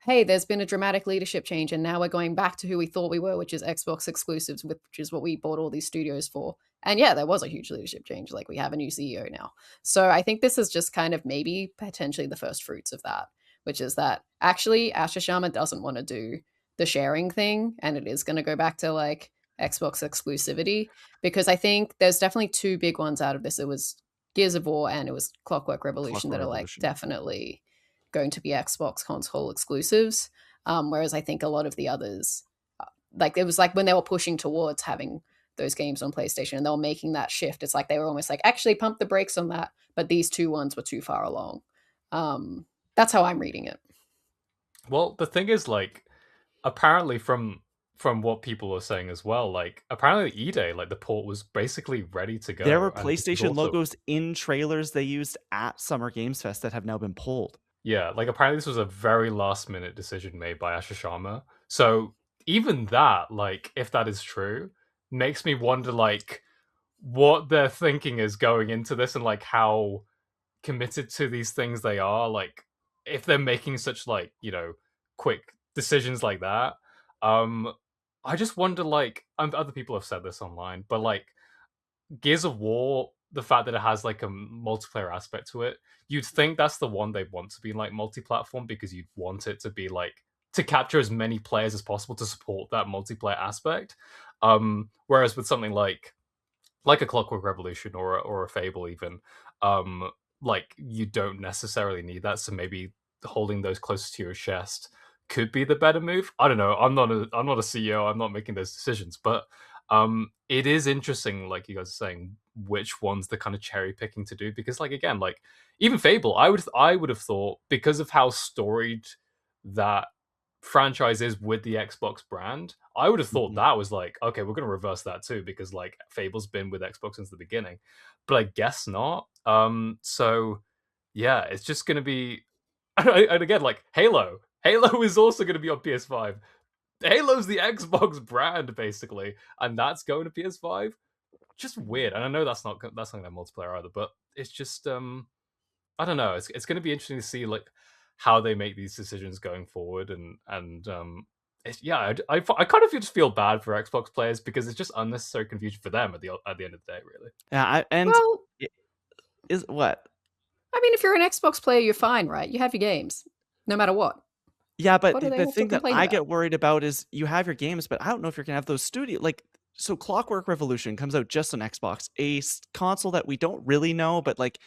hey, there's been a dramatic leadership change, and now we're going back to who we thought we were, which is Xbox exclusives, which is what we bought all these studios for. And yeah, there was a huge leadership change. Like, we have a new CEO now. So I think this is just kind of maybe potentially the first fruits of that, which is that actually Asha Sharma doesn't want to do the sharing thing, and it is going to go back to like Xbox exclusivity, because I think there's definitely two big ones out of this. It was Gears of War and it was Clockwork Revolution that are like definitely going to be Xbox console exclusives. Whereas I think a lot of the others, like it was like when they were pushing towards having those games on PlayStation and they were making that shift, it's like they were almost like, actually pump the brakes on that, but these two ones were too far along. That's how I'm reading it. Well, the thing is, like, apparently from what people are saying as well, like apparently E-Day, like the port was basically ready to go. There were and this was PlayStation also- logos in trailers they used at Summer Games Fest that have now been pulled. Yeah, like apparently this was a very last minute decision made by Asha Sharma. So even that, like, if that is true, makes me wonder, like, what their thinking is going into this and like how committed to these things they are. Like, if they're making such, like, you know, quick decisions like that. I just wonder, like, other people have said this online, but like Gears of War, the fact that it has like a multiplayer aspect to it, you'd think that's the one they want to be like multi-platform, because you'd want it to be like to capture as many players as possible to support that multiplayer aspect. Whereas with something like a Clockwork Revolution or a Fable even, like you don't necessarily need that. So maybe holding those closer to your chest could be the better move. I don't know. I'm not a CEO. I'm not making those decisions, but it is interesting, like you guys are saying, which one's the kind of cherry picking to do, because like again, like even Fable, I would have thought, because of how storied that franchise is with the Xbox brand, I would have thought that was like, okay, we're going to reverse that too, because like Fable's been with Xbox since the beginning, but I guess not. So yeah, it's just going to be, and again, like Halo is also going to be on PS5. Halo's the Xbox brand basically, and that's going to PS5. just weird. And I know that's not going to have multiplayer either, but it's just I don't know. It's going to be interesting to see like how they make these decisions going forward, and it's, yeah, I kind of just feel bad for Xbox players because it's just unnecessary confusion for them at the end of the day, really. Yeah, Well, is what? I mean, if you're an Xbox player, you're fine, right? You have your games, no matter what. Yeah, but What do they the have to thing that complain I about? get worried about is you have your games, but I don't know if you're gonna have those studio like. So Clockwork Revolution comes out just on Xbox, a console that we don't really know, but like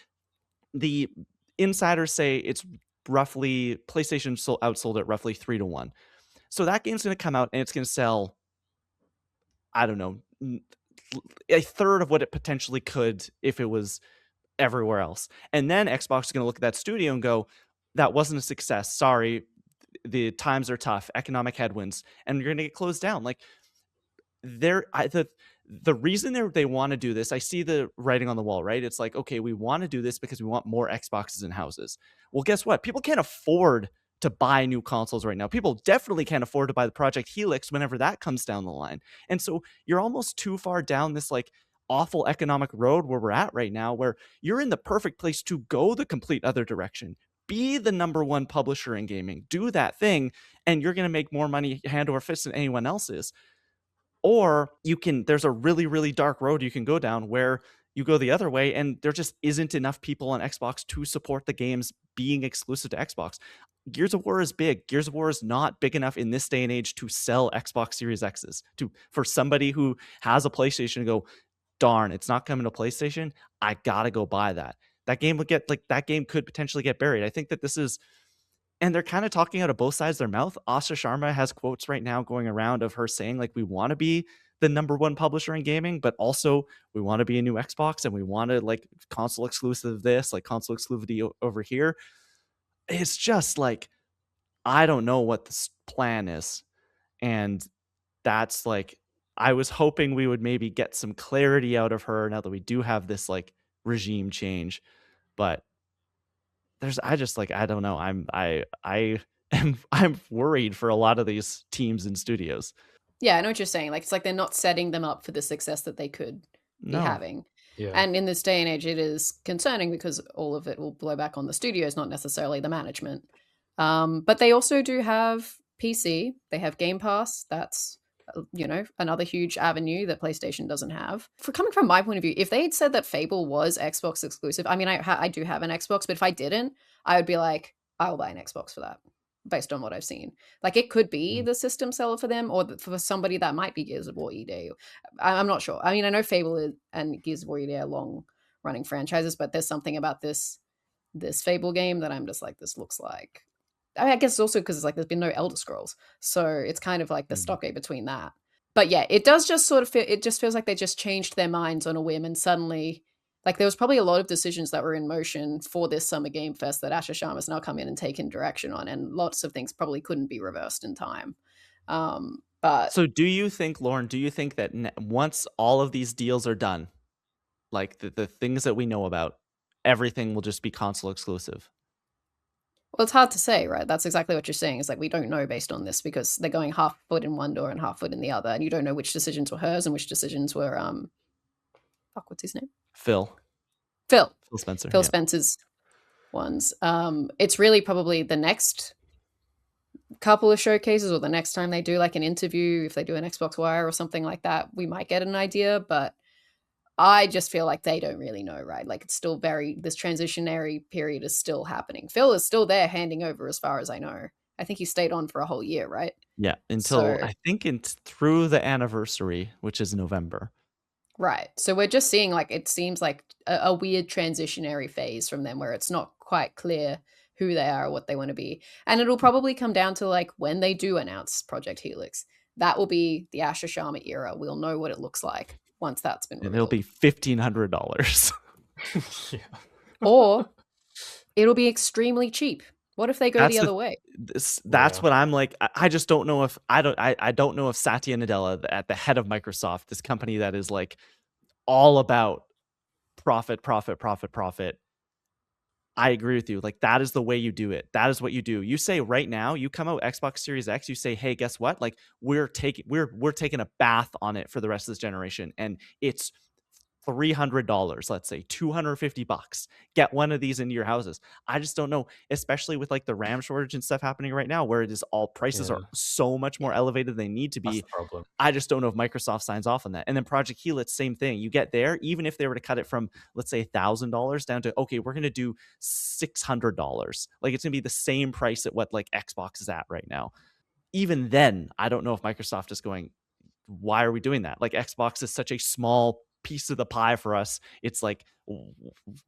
the insiders say it's roughly PlayStation outsold it roughly 3-1. So that game's going to come out and it's going to sell, I don't know, a third of what it potentially could if it was everywhere else. And then Xbox is going to look at that studio and go, that wasn't a success. Sorry, the times are tough, economic headwinds, and you're going to get closed down. Like the reason they want to do this, I see the writing on the wall, right? It's like, okay, we want to do this because we want more Xboxes in houses. Well, guess what? People can't afford to buy new consoles right now. People definitely can't afford to buy the Project Helix whenever that comes down the line. And so you're almost too far down this like awful economic road where we're at right now, where you're in the perfect place to go the complete other direction. Be the number one publisher in gaming. Do that thing, and you're going to make more money hand over fist than anyone else is. Or there's a really, really dark road you can go down where you go the other way and there just isn't enough people on Xbox to support the games being exclusive to Xbox. Gears of War is big. Gears of War is not big enough in this day and age to sell Xbox Series X's for somebody who has a PlayStation to go, darn, it's not coming to PlayStation. I gotta go buy that. That game could potentially get buried. I think that this is, and they're kind of talking out of both sides of their mouth. Asha Sharma has quotes right now going around of her saying, like, we want to be the number one publisher in gaming, but also we want to be a new Xbox and we want to like console exclusive this, like console exclusivity over here. It's just like, I don't know what the plan is. And that's like, I was hoping we would maybe get some clarity out of her now that we do have this like regime change. But I don't know. I'm worried for a lot of these teams and studios. Yeah, I know what you're saying. Like, it's like they're not setting them up for the success that they could be No. having. Yeah. And in this day and age, it is concerning because all of it will blow back on the studios, not necessarily the management. But they also do have PC. They have Game Pass. That's another huge avenue that PlayStation doesn't have. For coming from my point of view, if they had said that Fable was Xbox exclusive, I mean, I do have an Xbox, but if I didn't, I would be like, I'll buy an Xbox for that, based on what I've seen. Like, it could be the system seller for them, or for somebody that might be Gears of War ED. I'm not sure. I mean, I know Fable and Gears of War ED are long running franchises, but there's something about this Fable game that I'm just like, this looks like, I mean, I guess it's also because it's like there's been no Elder Scrolls, so it's kind of like the stockade between that. But yeah, it does just sort of feel, it just feels like they just changed their minds on a whim, and suddenly, like, there was probably a lot of decisions that were in motion for this Summer Game Fest that Asha Sharma's now come in and taken direction on, and lots of things probably couldn't be reversed in time. But so do you think, Lauren, that once all of these deals are done, like the things that we know about, everything will just be console exclusive? well, it's hard to say, right? That's exactly what you're saying. It's like, we don't know based on this because they're going half foot in one door and half foot in the other, and you don't know which decisions were hers and which decisions were what's his name? Phil Spencer. Phil Yeah. Spencer's ones. It's really probably the next couple of showcases, or the next time they do like an interview, if they do an Xbox Wire or something like that, we might get an idea. But I just feel like they don't really know, right? Like, it's still this transitionary period is still happening. Phil is still there handing over, as far as I know. I think he stayed on for a whole year, right? Yeah, until I think through the anniversary, which is November. Right. So we're just seeing, like, it seems like a weird transitionary phase from them where it's not quite clear who they are or what they want to be. And it'll probably come down to, like, when they do announce Project Helix, that will be the Asha Sharma era. We'll know what it looks like once that's been revealed. And it'll be $1,500. Yeah. Or it'll be extremely cheap. What if they go the other way? That's what I'm like. I just don't know if I don't know if Satya Nadella, at the head of Microsoft, this company that is like all about profit. I agree with you. Like, that is the way you do it. That is what you do. You say right now, you come out Xbox Series X, you say, hey, guess what? Like, we're taking a bath on it for the rest of this generation. And it's $300, let's say $250, get one of these into your houses. I just don't know, especially with like the RAM shortage and stuff happening right now, where it is all prices are so much more elevated than they need to That's be. the problem. I just don't know if Microsoft signs off on that. And then Project Helix, same thing. You get there, even if they were to cut it from, let's say, $1,000 down to, okay, we're going to do $600. Like, it's going to be the same price at what like Xbox is at right now. Even then, I don't know if Microsoft is going, why are we doing that? Like, Xbox is such a small piece of the pie for us. It's like,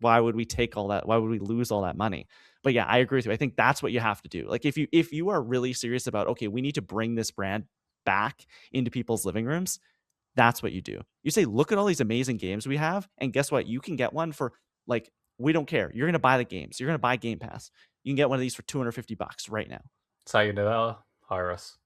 why would we take all that? Why would we lose all that money? But yeah, I agree with you. I think that's what you have to do. Like, if you are really serious about, okay, we need to bring this brand back into people's living rooms, that's what you do. You say, look at all these amazing games we have, and guess what? You can get one for, like, we don't care. You're going to buy the games. You're going to buy Game Pass. You can get one of these for $250 right now. That's how you do that. Hire us.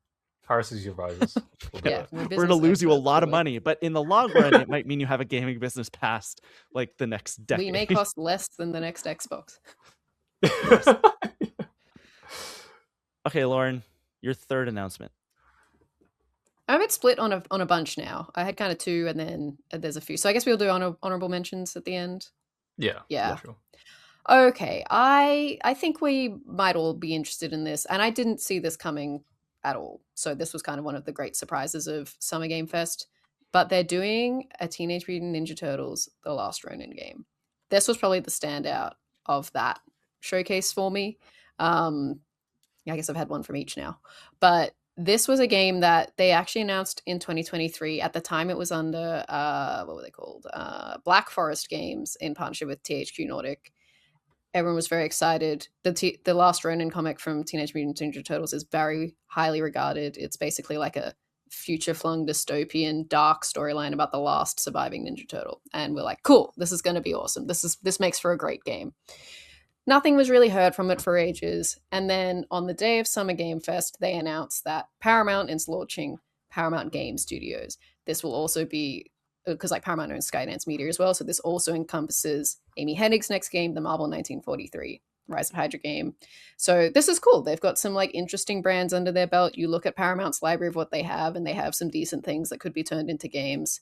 Hire us as your advisors. We'll do it. We're going to lose you a lot of money, but in the long run, it might mean you have a gaming business past like the next decade. We may cost less than the next Xbox. Okay, Lauren, your third announcement. I'm a bit split on a bunch now. I had kind of two, and then there's a few. So I guess we'll do honorable mentions at the end. Yeah. Sure. Okay, I think we might all be interested in this, and I didn't see this coming at all. So this was kind of one of the great surprises of Summer Game Fest. But they're doing a Teenage Mutant Ninja Turtles: The Last Ronin game. This was probably the standout of that showcase for me. I guess I've had one from each now, but this was a game that they actually announced in 2023. At the time, it was under what were they called? Black Forest Games in partnership with THQ Nordic. Everyone was very excited. The Last Ronin comic from Teenage Mutant Ninja Turtles is very highly regarded. It's basically like a future-flung dystopian dark storyline about the last surviving Ninja Turtle. And we're like, cool, this is going to be awesome. This makes for a great game. Nothing was really heard from it for ages. And then on the day of Summer Game Fest, they announced that Paramount is launching Paramount Game Studios. This will also be, because like Paramount owns Skydance Media as well, so this also encompasses Amy Hennig's next game, the Marvel 1943 Rise of Hydra game. So this is cool. They've got some like interesting brands under their belt. You look at Paramount's library of what they have, and they have some decent things that could be turned into games.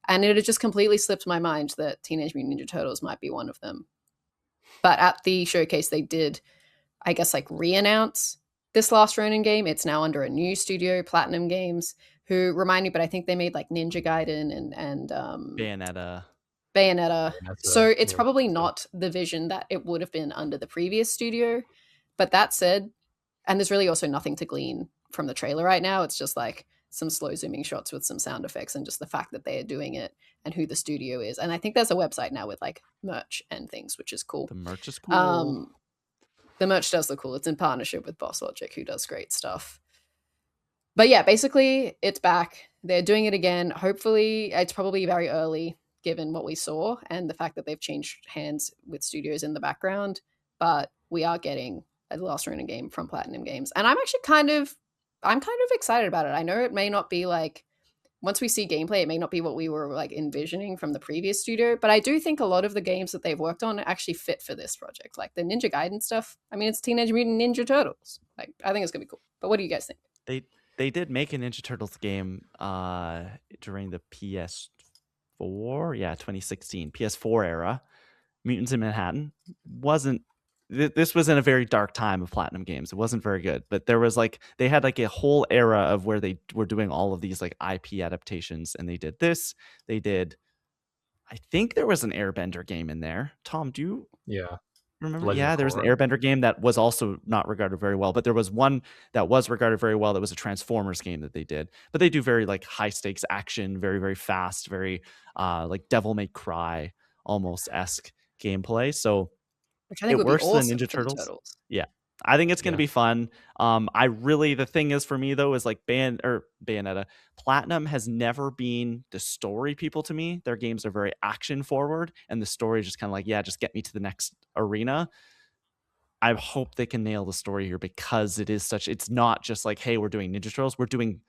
And it had just completely slipped my mind that Teenage Mutant Ninja Turtles might be one of them. But at the showcase, they did, I guess, like re-announce this Last Ronin game. It's now under a new studio, Platinum Games, who remind me, but I think they made like Ninja Gaiden and Bayonetta. So it's probably not the vision that it would have been under the previous studio. But that said, and there's really also nothing to glean from the trailer right now. It's just like some slow zooming shots with some sound effects and just the fact that they are doing it and who the studio is. And I think there's a website now with like merch and things, which is cool. The merch is cool. The merch does look cool. It's in partnership with Boss Logic, who does great stuff. But yeah, basically it's back. They're doing it again. Hopefully it's probably very early given what we saw and the fact that they've changed hands with studios in the background. But we are getting a Last Ronin game from Platinum Games. And I'm actually kind of excited about it. I know it may not be like, once we see gameplay, it may not be what we were like envisioning from the previous studio, but I do think a lot of the games that they've worked on actually fit for this project. Like the Ninja Gaiden stuff. I mean, it's Teenage Mutant Ninja Turtles. Like, I think it's gonna be cool. But what do you guys think? They did make a Ninja Turtles game during the PS4, 2016 PS4 era. Mutants in Manhattan this was in a very dark time of Platinum Games. It wasn't very good, but there was like, they had like a whole era of where they were doing all of these like IP adaptations, and they did this. They did, I think there was an Airbender game in there. Tom, do you remember? Legend There was an Airbender game that was also not regarded very well, but there was one that was regarded very well that was a Transformers game that they did. But they do very like high stakes action, very, very fast, very like Devil May Cry almost esque gameplay. So which I think it would works be awesome than Ninja for the Turtles. Yeah, I think it's going to be fun. The thing is for me though, is like Bayonetta. Platinum has never been the story people to me. Their games are very action forward, and the story is just kind of like, just get me to the next arena. I hope they can nail the story here, because it's not just like, hey, we're doing Ninja Turtles. We're doing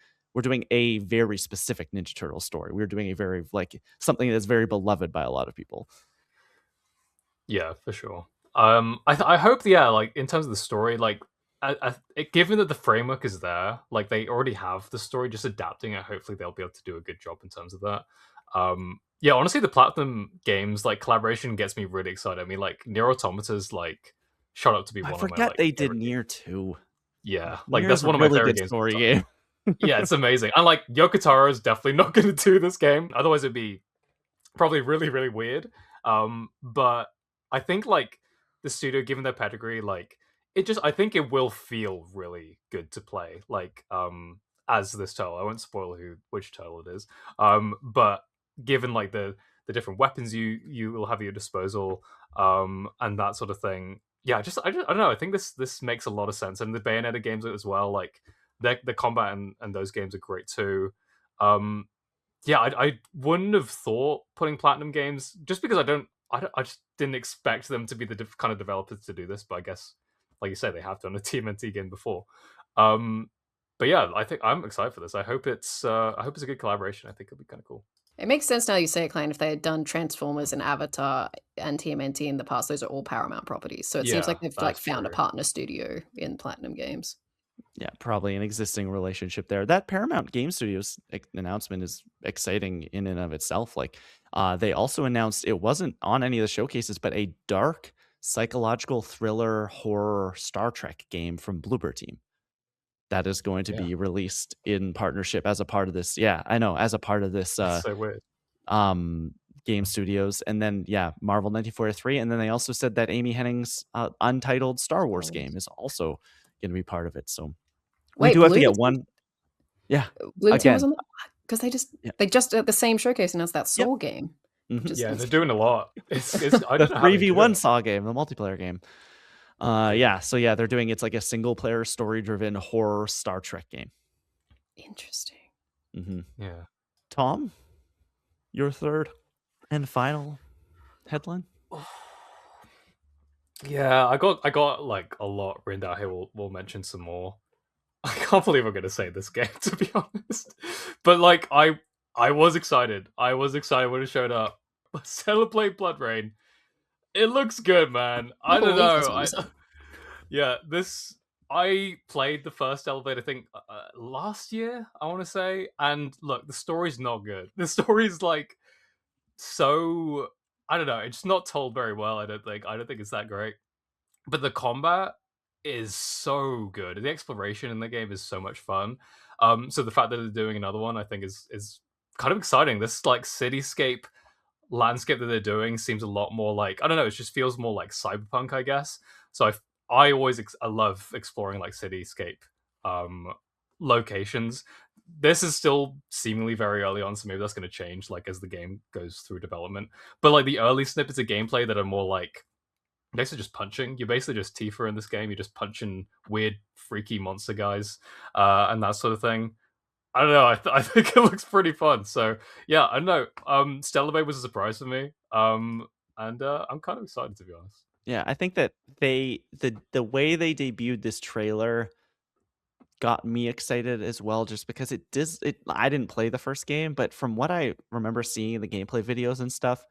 a very specific Ninja Turtle story. We're doing a very like something that's very beloved by a lot of people. Yeah, for sure. I hope, like in terms of the story, like given that the framework is there, like they already have the story, just adapting it. Hopefully, they'll be able to do a good job in terms of that. Yeah, honestly, the Platinum games like collaboration gets me really excited. I mean, like Nier Automata's like shot up to be I one of my forget like they did favorite games. Nier 2. Yeah, like Nier that's is a one of my really favorite good games of all story time. game. Yeah, it's amazing. And like Yoko Taro is definitely not going to do this game. Otherwise, it'd be probably really, really weird. But I think like the studio, given their pedigree, like it just, I think it will feel really good to play. Like as this title, I won't spoil which title it is. But given like the different weapons you will have at your disposal, and that sort of thing. Yeah, I don't know. I think this makes a lot of sense, and the Bayonetta games as well. Like the combat and those games are great too. Um, yeah, I wouldn't have thought putting Platinum Games just because I just didn't expect them to be the kind of developers to do this. But I guess, like you said, they have done a TMNT game before. But yeah, I think I'm excited for this. I hope it's a good collaboration. I think it'll be kind of cool. It makes sense now you say it, Klein. If they had done Transformers and Avatar and TMNT in the past, those are all Paramount properties. So it seems Yeah, like they've like that's found a true. partner studio in Platinum Games. Yeah, probably an existing relationship there. That Paramount Game Studios announcement is exciting in and of itself. Like, they also announced it wasn't on any of the showcases, but a dark psychological thriller horror Star Trek game from Bloober Team that is going to Yeah, be released in partnership as a part of this. Yeah, I know, as a part of this it's so weird. game studios. And then Marvel 1943, and then they also said that Amy Hennig's untitled Star Wars game is also going to be part of it. So we Wait, do have to Blue get Team? one. Yeah, Blue Team was again. on the because Yeah. they just at the same showcase announced that Yep. Saw game. Mhm. Just Yeah, they're doing a lot. It's I The don't know how they do 3v1 it. Saw game, the multiplayer game. Yeah, so they're doing it's like a single player story driven horror Star Trek game. interesting. Yeah. Tom, your third and final headline. Yeah, I got like a lot written down here. We'll mention some more. I can't believe I'm gonna say this game, to be honest. But like I was excited. I was excited when it showed up. Celebrate Blood Rain. It looks good, man. I don't Believe this know. one was up. Yeah, this I played the first Elevate, I think last year, I want to say. And look, the story's not good. The story's like so I don't know. It's not told very well. I don't think. I don't think it's that great. But the combat is so good. The exploration in the game is so much fun. So the fact that they're doing another one, I think, is kind of exciting. This like cityscape landscape that they're doing seems a lot more like I don't know. It just feels more like cyberpunk, I guess. So I always I love exploring like cityscape um, locations. This is still seemingly very early on, so maybe that's going to change like as the game goes through development. But like the early snippets of gameplay that are more like basically just punching. You're basically just Tifa in this game. You're just punching weird, freaky monster guys, and that sort of thing. I don't know. I think it looks pretty fun. So yeah, I don't know. Stellar Bay was a surprise for me. And I'm kind of excited to be honest. Yeah, I think that the way they debuted this trailer got me excited as well, just because I didn't play the first game, but from what I remember seeing in the gameplay videos and stuff,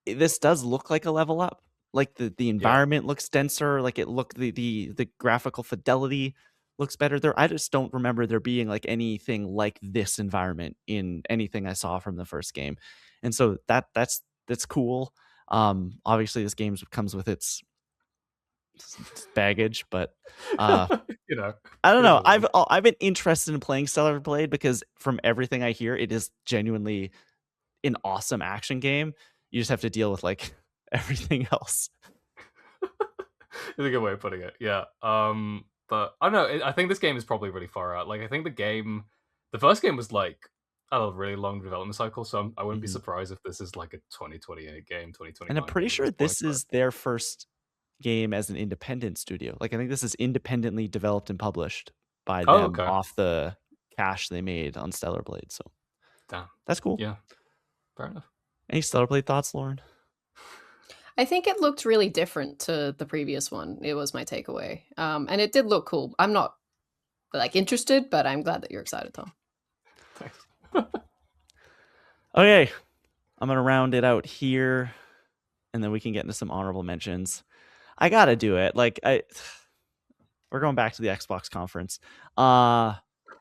this does look like a level up. Like the environment looks denser, like the graphical fidelity looks better there. I just don't remember there being like anything like this environment in anything I saw from the first game. And so that's cool. Obviously this game comes with its baggage, but You know, I don't it is know. what it is. I've been interested in playing Stellar Blade because from everything I hear, it is genuinely an awesome action game. You just have to deal with like everything else. It's a good way of putting it. Yeah. But I don't know. I think this game is probably really far out. Like I think the first game was like a really long development cycle, so I wouldn't be Mhm. surprised if this is like a 2028 game, And I'm 2029 pretty game at sure this point. this is their first game as an independent studio. Like I think this is independently developed and published by Oh, them okay. off the cash they made on Stellar Blade. So Damn. that's cool. Yeah. Fair enough. Any Stellar Blade thoughts, Lauren? I think it looked really different to the previous one. It was my takeaway. And it did look cool. I'm not like interested, but I'm glad that you're excited, Tom. Thanks. Okay, I'm gonna round it out here, and then we can get into some honorable mentions. I gotta do it. Like we're going back to the Xbox conference.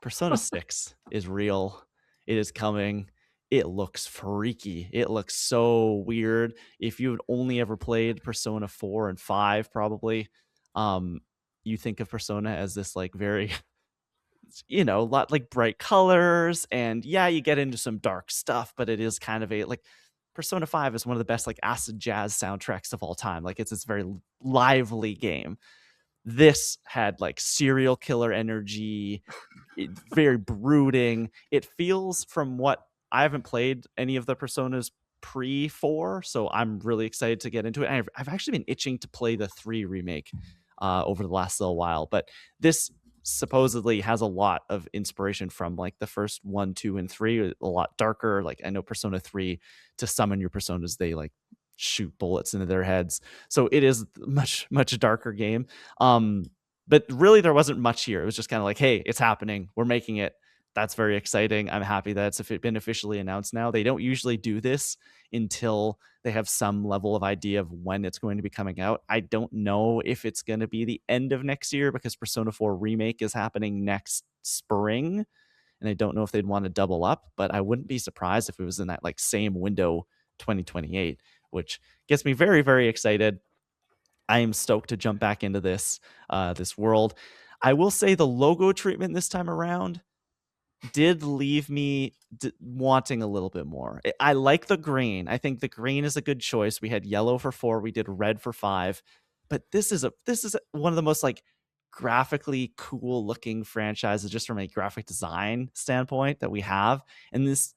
Persona 6 is real. It is coming. it looks freaky. It looks so weird. If you've only ever played Persona 4 and 5, probably, you think of Persona as this like very lot like bright colors, and yeah, you get into some dark stuff, but it is kind of a like Persona 5 is one of the best like acid jazz soundtracks of all time. Like it's this very lively game. This had like serial killer energy, very brooding. It feels, from what I haven't played any of the Personas pre 4, so I'm really excited to get into it. And I've actually been itching to play the 3 remake over the last little while, but this supposedly has a lot of inspiration from like the first 1, 2, and 3, a lot darker. Like I know Persona 3, to summon your personas, they like shoot bullets into their heads, so it is much darker game. But really there wasn't much here. It was just kind of like, hey, it's happening, we're making it. That's very exciting. I'm happy that it's been officially announced now. They don't usually do this until they have some level of idea of when it's going to be coming out. I don't know if it's going to be the end of next year, because Persona 4 Remake is happening next spring, and I don't know if they'd want to double up, but I wouldn't be surprised if it was in that like same window, 2028, which gets me very, very excited. I am stoked to jump back into this world. I will say the logo treatment this time around did leave me wanting a little bit more. I like the green. I think the green is a good choice. We had yellow for 4, we did red for 5, but this is one of the most like graphically cool looking franchises, just from a graphic design standpoint, that we have. And this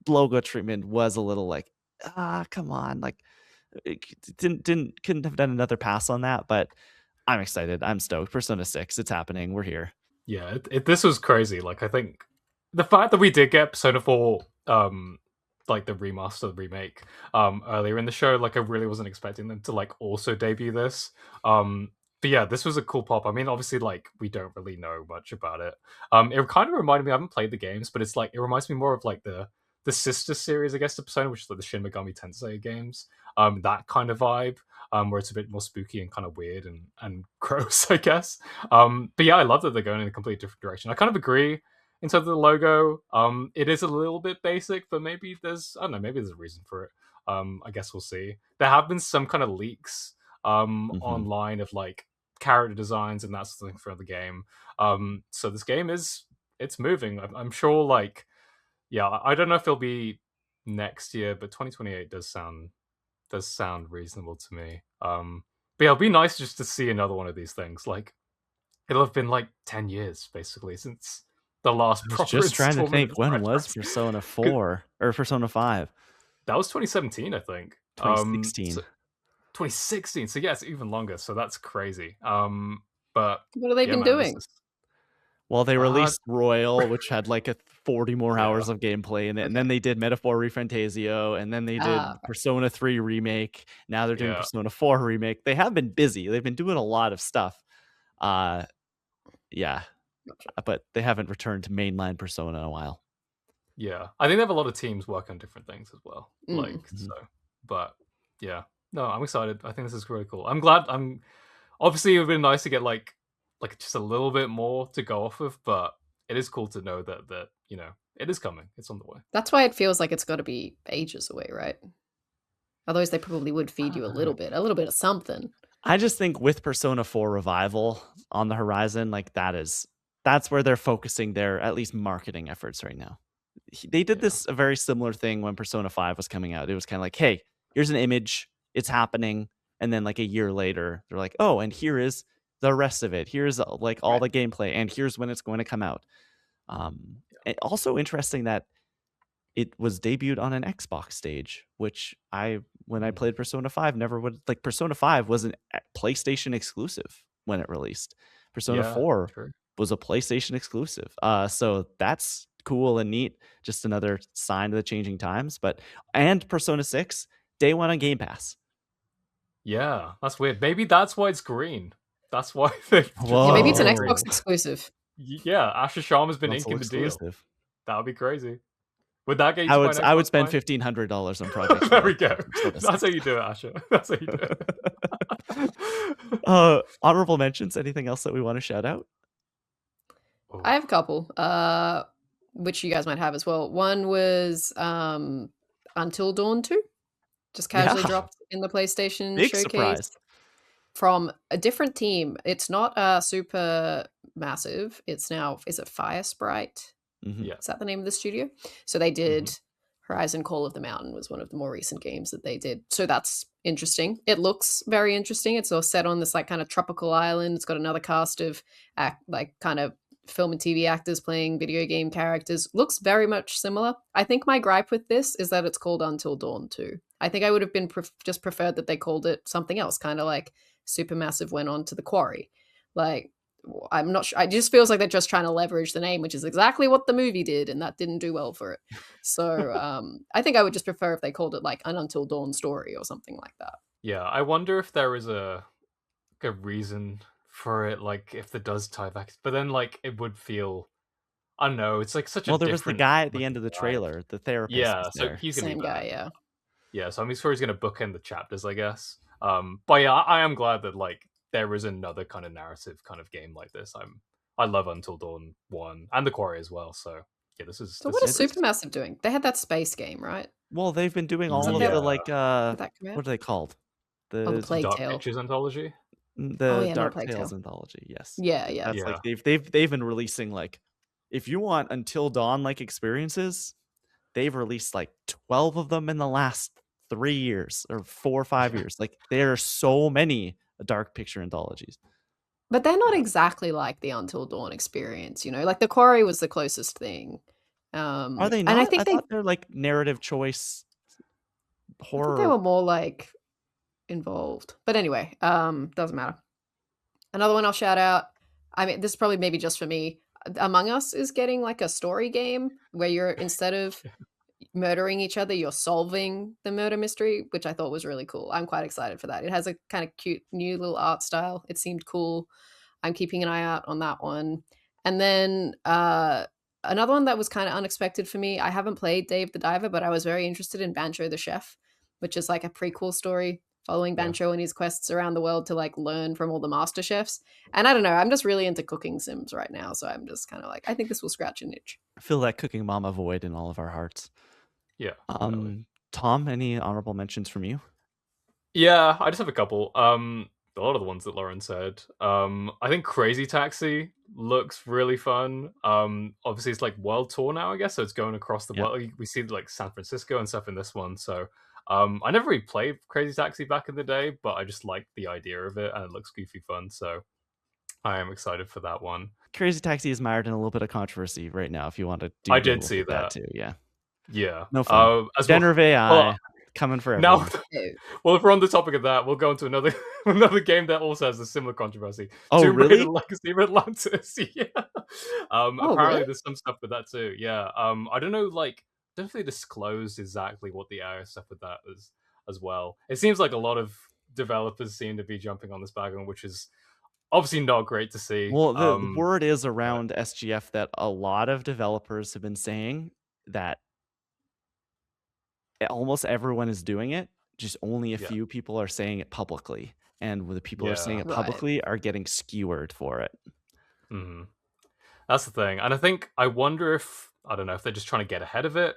logo treatment was a little like, come on, like couldn't have done another pass on that. But I'm excited. I'm stoked. Persona 6, it's happening. We're here. Yeah, this was crazy. Like, I think the fact that we did get Persona 4, like the remaster, the remake, earlier in the show, like I really wasn't expecting them to like also debut this. But yeah, this was a cool pop. I mean, obviously, like we don't really know much about it. It kind of reminded me. I haven't played the games, but it's like it reminds me more of like the sister series, I guess, to Persona, which is like the Shin Megami Tensei games. That kind of vibe. Where it's a bit more spooky and kind of weird and gross, I guess. But yeah, I love that they're going in a completely different direction. I kind of agree in terms of the logo. It is a little bit basic, but maybe there's a reason for it. I guess we'll see. There have been some kind of leaks online of like character designs and that sort of thing for the game. So this game it's moving. I'm sure, like, yeah, I don't know if it'll be next year, but 2028 does sound reasonable to me. But yeah, it'll be nice just to see another one of these things. Like, it'll have been like 10 years basically since the last I was proper just trying to think, when was franchise. Persona 4 or Persona 5? That was 2017, I think. 2016. 2016. So yeah, it's even longer. So that's crazy. But What have they yeah, been man, doing? Well, they released Royal, which had like 40 more hours of gameplay in it, and then they did Metaphor Refantasio, and then they did Persona 3 Remake. Now they're doing Persona 4 Remake. They have been busy. They've been doing a lot of stuff. Yeah, but they haven't returned to mainline Persona in a while. Yeah, I think they have a lot of teams working on different things as well. Like, so, but yeah, no, I'm excited. I think this is really cool. I'm glad. Obviously, it would have been nice to get like just a little bit more to go off of, but it is cool to know that it is coming. It's on the way. That's why it feels like it's got to be ages away, right? Otherwise, they probably would feed you a little bit of something. I just think with Persona 4 Revival on the horizon, like that's where they're focusing their at least marketing efforts right now. They did a very similar thing when Persona 5 was coming out. It was kind of like, hey, here's an image, it's happening, and then like a year later, they're like, oh, and here is the rest of it. Here's like all the gameplay, and here's when it's going to come out. Also interesting that it was debuted on an Xbox stage, which when I played Persona 5, never would like. Persona 5 was a PlayStation exclusive when it released. Persona 4 was a PlayStation exclusive. So that's cool and neat. Just another sign of the changing times. And Persona 6, day one on Game Pass. Yeah, that's weird. Maybe that's why it's green. That's why they. Yeah, maybe it's an Xbox exclusive. Yeah, Asher Sharma's been inking the deal. That would be crazy. Would that get you? I would spend $1,500 on projects. There we go. That's how you do it, Asher. That's how you do it. Honorable mentions. Anything else that we want to shout out? I have a couple. which you guys might have as well. One was Until Dawn 2, just casually Yeah. dropped in the PlayStation Big showcase surprise. from a different team. It's not super massive. It's now, is it Fire Sprite? Mhm. Yeah. Is that the name of the studio? So they did Horizon Call of the Mountain was one of the more recent games that they did. So that's interesting. It looks very interesting. It's all set on this like kind of tropical island. It's got another cast of like kind of film and TV actors playing video game characters. Looks very much similar. I think my gripe with this is that it's called Until Dawn 2. I think I would have been just preferred that they called it something else, kind of like Supermassive went on to The Quarry. Like, I'm not sure. It just feels like they're just trying to leverage the name, which is exactly what the movie did, and that didn't do well for it. So I think I would just prefer if they called it like an Until Dawn story or something like that. Yeah, I wonder if there is a reason for it, like if it does tie back, but then like it would feel, I don't know, it's like such a Well, there was the different guy at the end looking of the vibe. trailer, the therapist Yeah, was so there. he's gonna Same be guy, back. yeah. Yeah, so I'm sure he's gonna bookend the chapters, I guess. But yeah, I am glad that like there is another kind of narrative kind of game like this. I love Until Dawn 1 and The Quarry as well. So yeah, this is So what is is- Supermassive doing? They had that space game, right? Well, they've been doing all of Yeah. the like Did that come what out? are they called? Oh, the The Plague Dark Tale. Pictures anthology. Oh the yeah, no Dark Plague Tales Tale. anthology, yes. Yeah, yeah. That's Yeah. like they've been releasing like, if you want Until Dawn like experiences, they've released like 12 of them in the last 3 years or 4 or 5 years. Like there are so many Dark Picture anthologies. But they're not exactly like the Until Dawn experience, you know? Like The Quarry was the closest thing. Are they And not? I I think thought they're like narrative choice I thought they horror. were more like involved. But anyway, doesn't matter. Another one I'll shout out. I mean, this is probably maybe just for me. Among Us is getting like a story game where you're instead of murdering each other, you're solving the murder mystery, which I thought was really cool. I'm quite excited for that. It has a kind of cute new little art style. It seemed cool. I'm keeping an eye out on that one. And then another one that was kind of unexpected for me. I haven't played Dave the Diver, but I was very interested in Bancho the Chef, which is like a prequel story following Yeah. Bancho and his quests around the world to like learn from all the master chefs. And I don't know, I'm just really into cooking sims right now, so I'm just kind of like, I think this will scratch an itch. Fill that cooking mama void in all of our hearts. Yeah. Definitely. Tom, any honorable mentions from you? Yeah, I just have a couple. A lot of the ones that Lauren said. I think Crazy Taxi looks really fun. Obviously it's like world tour now, I guess, so it's going across the Yeah. world. We see like San Francisco and stuff in this one. So I never really played Crazy Taxi back in the day, but I just like the idea of it and it looks goofy fun. So I am excited for that one. Crazy Taxi is mired in a little bit of controversy right now. If you want to do, I did see with that that. too. Yeah, Yeah. no fun. As well, Generative AI well, coming for now, everyone. well, if we're on the topic of that, we'll go into another another game that also has a similar controversy. Oh, Tomb really? Raider: Legacy of Atlantis. Yeah. Apparently really? there's some stuff with that too. Yeah. I don't know, like, don't know if they disclosed exactly what the AI stuff with that was as well. It seems like a lot of developers seem to be jumping on this wagon, which is obviously not great to see. Well, the word is around SGF that a lot of developers have been saying that almost everyone is doing it. Just only a Yeah. few people are saying it publicly, and the people who are saying it Right. publicly are getting skewered for it. Mhm. That's the thing, and I wonder if, I don't know, if they're just trying to get ahead of it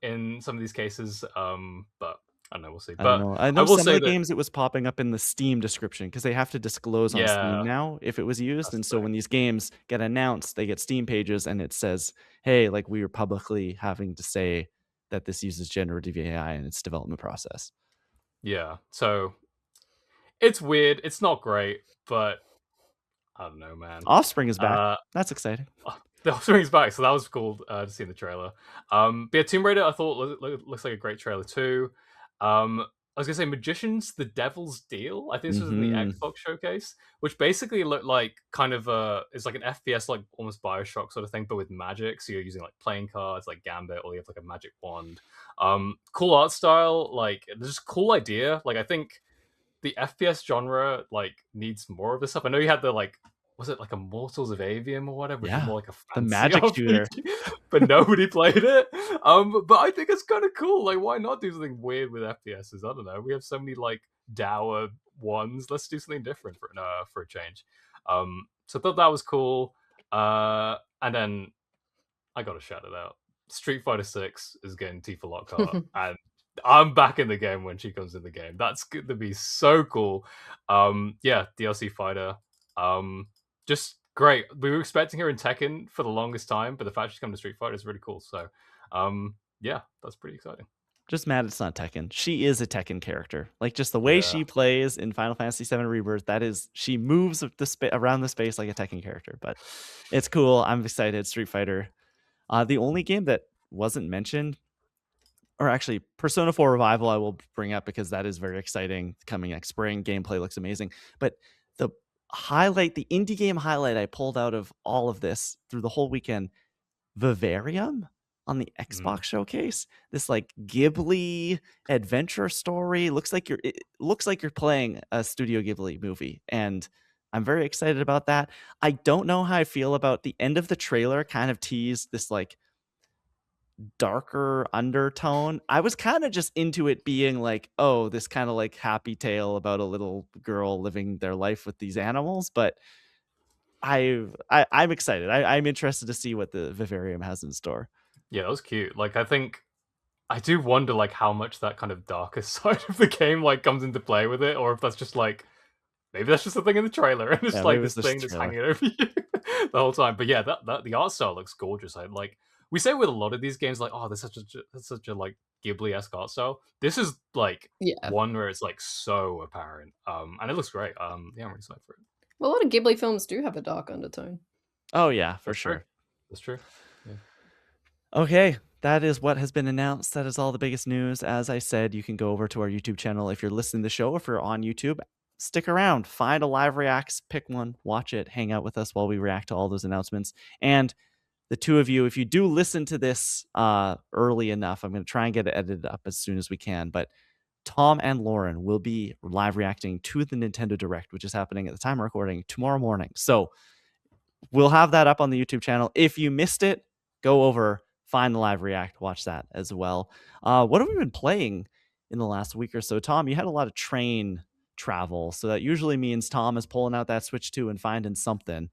in some of these cases, but I don't know, we'll see. I But don't know. I I know will some of say the that, games it was popping up in the Steam description because they have to disclose on Steam yeah, now if it was used. that's And the so thing. when these games get announced, they get Steam pages and it says, hey, like we are publicly having to say that this uses generative AI in its development process. Yeah, so it's weird. It's not great, but I don't know, man. Offspring is back. Uh, That's exciting. The Offspring's back, so that was cool to see in the trailer. But yeah, Tomb Raider, I thought looks like a great trailer too. I was gonna say Magicians: The Devil's Deal. I think this was in the Xbox showcase, which basically looked like kind of it's like an FPS, like almost Bioshock sort of thing, but with magic. So you're using like playing cards, like Gambit, or you have like a magic wand. Cool art style, like just cool idea. Like I think the FPS genre like needs more of this stuff. I know you had the like, was it like Immortals of Avium or whatever, which is Yeah, more like a the fancy magic RPG, shooter. but nobody played it. But I think it's kind of cool. Like, why not do something weird with FPSs? I don't know. We have so many like dour ones. Let's do something different for a change. So I thought that was cool. And then I gotta shout it out. Street Fighter 6 is getting Tifa Lockhart, and I'm back in the game when she comes in the game. That's going to be so cool. Yeah, DLC fighter. Just great. We were expecting her in Tekken for the longest time, but the fact she's coming to Street Fighter is really cool. So, yeah, that's pretty exciting. Just mad it's not Tekken. She is a Tekken character. Like, just the way Yeah. she plays in Final Fantasy VII Rebirth, that is, she moves around the space like a Tekken character. But it's cool. I'm excited. Street Fighter. The only game that wasn't mentioned, or actually Persona 4 Revival, I will bring up because that is very exciting, coming next spring. Gameplay looks amazing. But the indie game highlight I pulled out of all of this through the whole weekend, Vivarium on the Xbox showcase. This like Ghibli adventure story. It looks like you're playing a Studio Ghibli movie, and I'm very excited about that. I don't know how I feel about the end of the trailer. Kind of teased this like darker undertone. I was kind of just into it being like, oh, this kind of like happy tale about a little girl living their life with these animals, but I'm excited. I'm interested to see what the Vivarium has in store. Yeah, that was cute. Like, I think I do wonder like how much that kind of darker side of the game like comes into play with it, or if that's just like maybe that's just a thing in the trailer and it's Yeah, like maybe this it's just thing the that's trailer. hanging over you the whole time. But yeah, that the art style looks gorgeous. I like we say with a lot of these games like, oh, there's such a like Ghibli-esque art style. This is like Yeah. one where it's like so apparent. And it looks great. Yeah, I'm really excited for it. Well, a lot of Ghibli films do have a dark undertone. Oh yeah, for That's sure. true. That's true. Yeah. Okay, that is what has been announced. That is all the biggest news. As I said, you can go over to our YouTube channel if you're listening to the show. If you're on YouTube, stick around, find a live reacts, pick one, watch it, hang out with us while we react to all those announcements. And the two of you, if you do listen to this early enough, I'm going to try and get it edited up as soon as we can. But Tom and Lauren will be live reacting to the Nintendo Direct, which is happening at the time of recording tomorrow morning. So we'll have that up on the YouTube channel. If you missed it, go over, find the live react, watch that as well. What have we been playing in the last week or so? Tom, you had a lot of train travel, so that usually means Tom is pulling out that Switch 2 and finding something.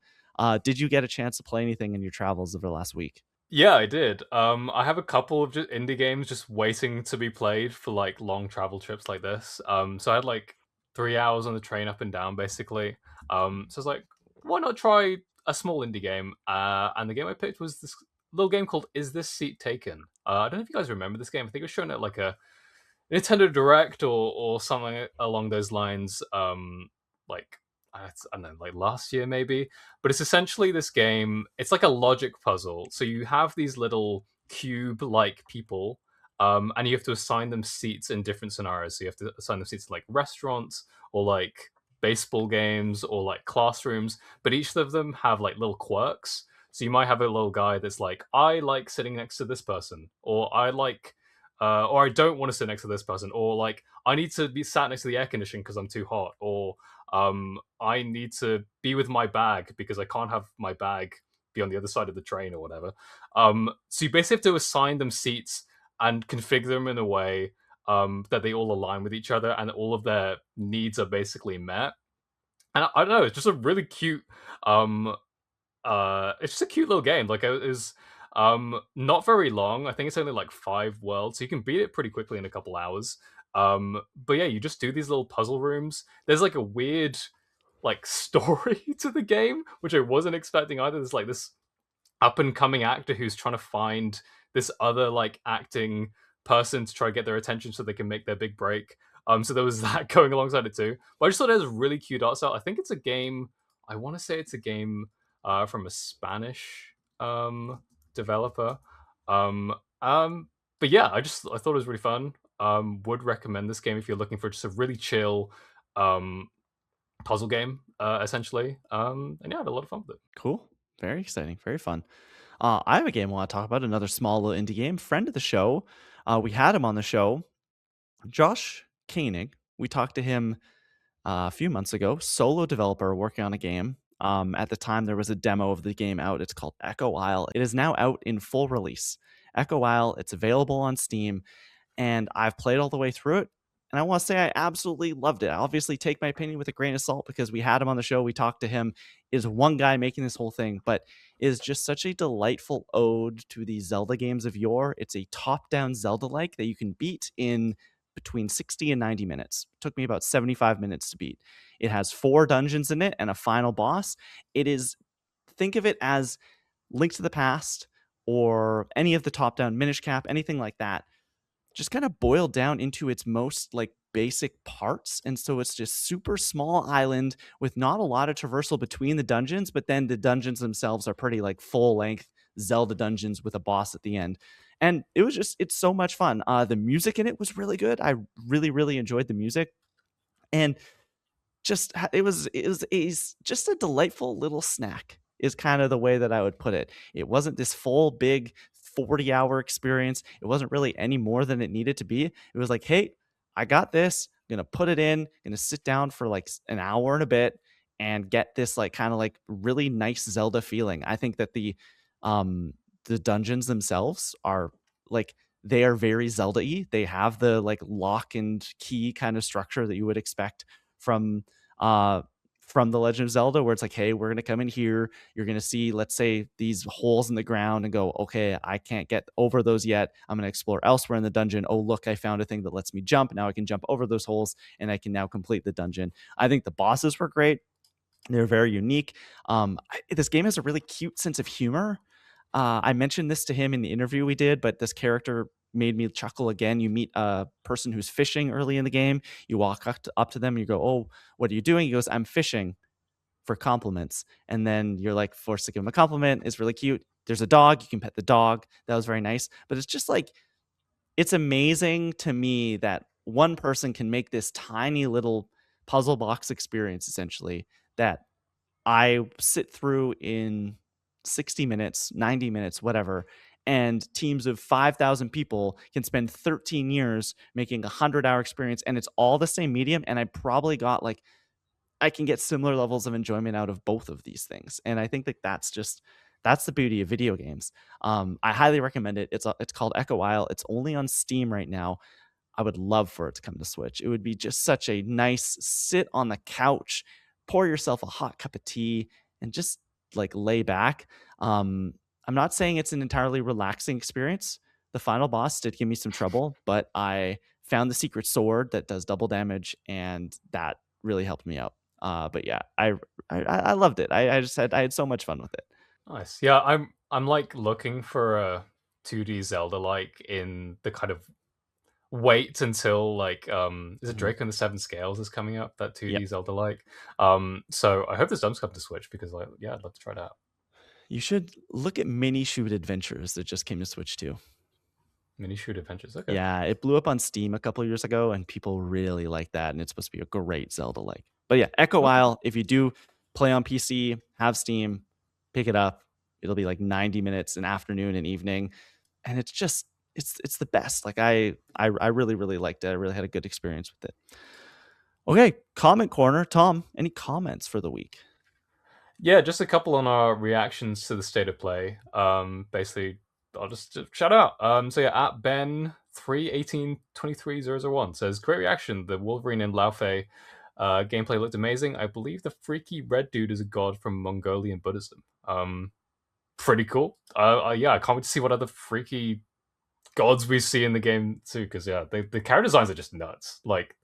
Did you get a chance to play anything in your travels over the last week? Yeah, I did. I have a couple of just indie games just waiting to be played for like long travel trips like this. So I had like 3 hours on the train up and down basically. So I was like, why not try a small indie game? And the game I picked was this little game called Is This Seat Taken? I don't know if you guys remember this game. I think it was shown at like a Nintendo Direct or something along those lines. Like I don't know, like last year maybe. But it's essentially this game. It's like a logic puzzle. So you have these little cube-like people, and you have to assign them seats in different scenarios. So you have to assign them seats in like restaurants or like baseball games or like classrooms. But each of them have like little quirks. So you might have a little guy that's like, I like sitting next to this person, or or I don't want to sit next to this person, or like I need to be sat next to the air conditioning because I'm too hot, or I need to be with my bag because I can't have my bag be on the other side of the train or whatever. So you basically have to assign them seats and configure them in a way that they all align with each other and all of their needs are basically met. And I don't know, it's just a really cute it's just a cute little game. Like it is not very long. I think it's only like 5 worlds, so you can beat it pretty quickly in a couple hours. But yeah, you just do these little puzzle rooms. There's like a weird like story to the game, which I wasn't expecting either. There's like this up and coming actor who's trying to find this other like acting person to try to get their attention so they can make their big break. So there was that going alongside it too. But I just thought it was a really cute art style. I think it's a game. I want to say it's a game from a Spanish developer. Um, um, but yeah, I thought it was really fun. Would recommend this game if you're looking for just a really chill puzzle game, essentially. And yeah, I had a lot of fun with it. Cool. Very exciting. Very fun. I have a game I want to talk about, another small little indie game. Friend of the show. We had him on the show. Josh Koenig. We talked to him a few months ago. Solo developer working on a game. At the time, there was a demo of the game out. It's called Echo Isle. It is now out in full release. Echo Isle, it's available on Steam, and I've played all the way through it. And I want to say I absolutely loved it. I obviously take my opinion with a grain of salt because we had him on the show. We talked to him. Is one guy making this whole thing, but is just such a delightful ode to the Zelda games of yore. It's a top-down Zelda-like that you can beat in between 60 and 90 minutes. It took me about 75 minutes to beat. It has 4 dungeons in it and a final boss. It is, think of it as Link to the Past or any of the top-down Minish Cap, anything like that, just kind of boiled down into its most like basic parts. And so it's just super small island with not a lot of traversal between the dungeons, but then the dungeons themselves are pretty like full length Zelda dungeons with a boss at the end. And it was just, it's so much fun. The music in it was really good. I really, really enjoyed the music. And just it was just a delightful little snack is kind of the way that I would put it. It wasn't this full big 40-hour experience. It wasn't really any more than it needed to be. It was like, hey, I got this. I'm gonna put it in. Gonna sit down for like an hour and a bit and get this like kind of like really nice Zelda feeling. I think that the dungeons themselves are like they are very Zelda-y. They have the like lock and key kind of structure that you would expect from uh from the Legend of Zelda, where it's like, hey, we're gonna come in here, you're gonna see, let's say, these holes in the ground and go, okay, I can't get over those yet, I'm gonna explore elsewhere in the dungeon. Oh, look, I found a thing that lets me jump. Now I can jump over those holes and I can now complete the dungeon. I think the bosses were great. They're very unique. This game has a really cute sense of humor. I mentioned this to him in the interview we did, but this character made me chuckle again. You meet a person who's fishing early in the game. You walk up to them and you go, oh, what are you doing? He goes, I'm fishing for compliments. And then you're like forced to give him a compliment. It's really cute. There's a dog. You can pet the dog. That was very nice. But it's just like, it's amazing to me that one person can make this tiny little puzzle box experience essentially that I sit through in 60 minutes, 90 minutes, whatever. And teams of 5,000 people can spend 13 years making a 100-hour experience, and it's all the same medium. And I probably got like, I can get similar levels of enjoyment out of both of these things. And I think that that's the beauty of video games. I highly recommend it. It's called Echo Isle. It's only on Steam right now. I would love for it to come to Switch. It would be just such a nice sit on the couch, pour yourself a hot cup of tea, and just like lay back. I'm not saying it's an entirely relaxing experience. The final boss did give me some trouble, but I found the secret sword that does double damage, and that really helped me out. But yeah, I loved it. I had so much fun with it. Nice. Yeah, I'm like looking for a 2D Zelda like in the kind of wait until like is it Mhm. Drake and the Seven Scales is coming up, that 2D Yep. Zelda like. So I hope this does come to Switch because like yeah, I'd love to try it out. You should look at Mini Shoot Adventures that just came to Switch too. Mini Shoot Adventures. Okay. Yeah, it blew up on Steam a couple years ago, and people really like that, and it's supposed to be a great Zelda-like. But yeah, Echo Okay. Isle, if you do play on PC, have Steam, pick it up. It'll be like 90 minutes an afternoon and evening, and it's just it's the best. Like I really really liked it. I really had a good experience with it. Okay, comment corner. Tom, any comments for the week? Yeah, just a couple on our reactions to the state of play. Basically, I'll just shout out. So yeah, at Ben318230001 says, great reaction. The Wolverine and Laufey gameplay looked amazing. I believe the freaky red dude is a god from Mongolian Buddhism. Pretty cool. Yeah, I can't wait to see what other freaky gods we see in the game too. Because yeah, the character designs are just nuts. Like,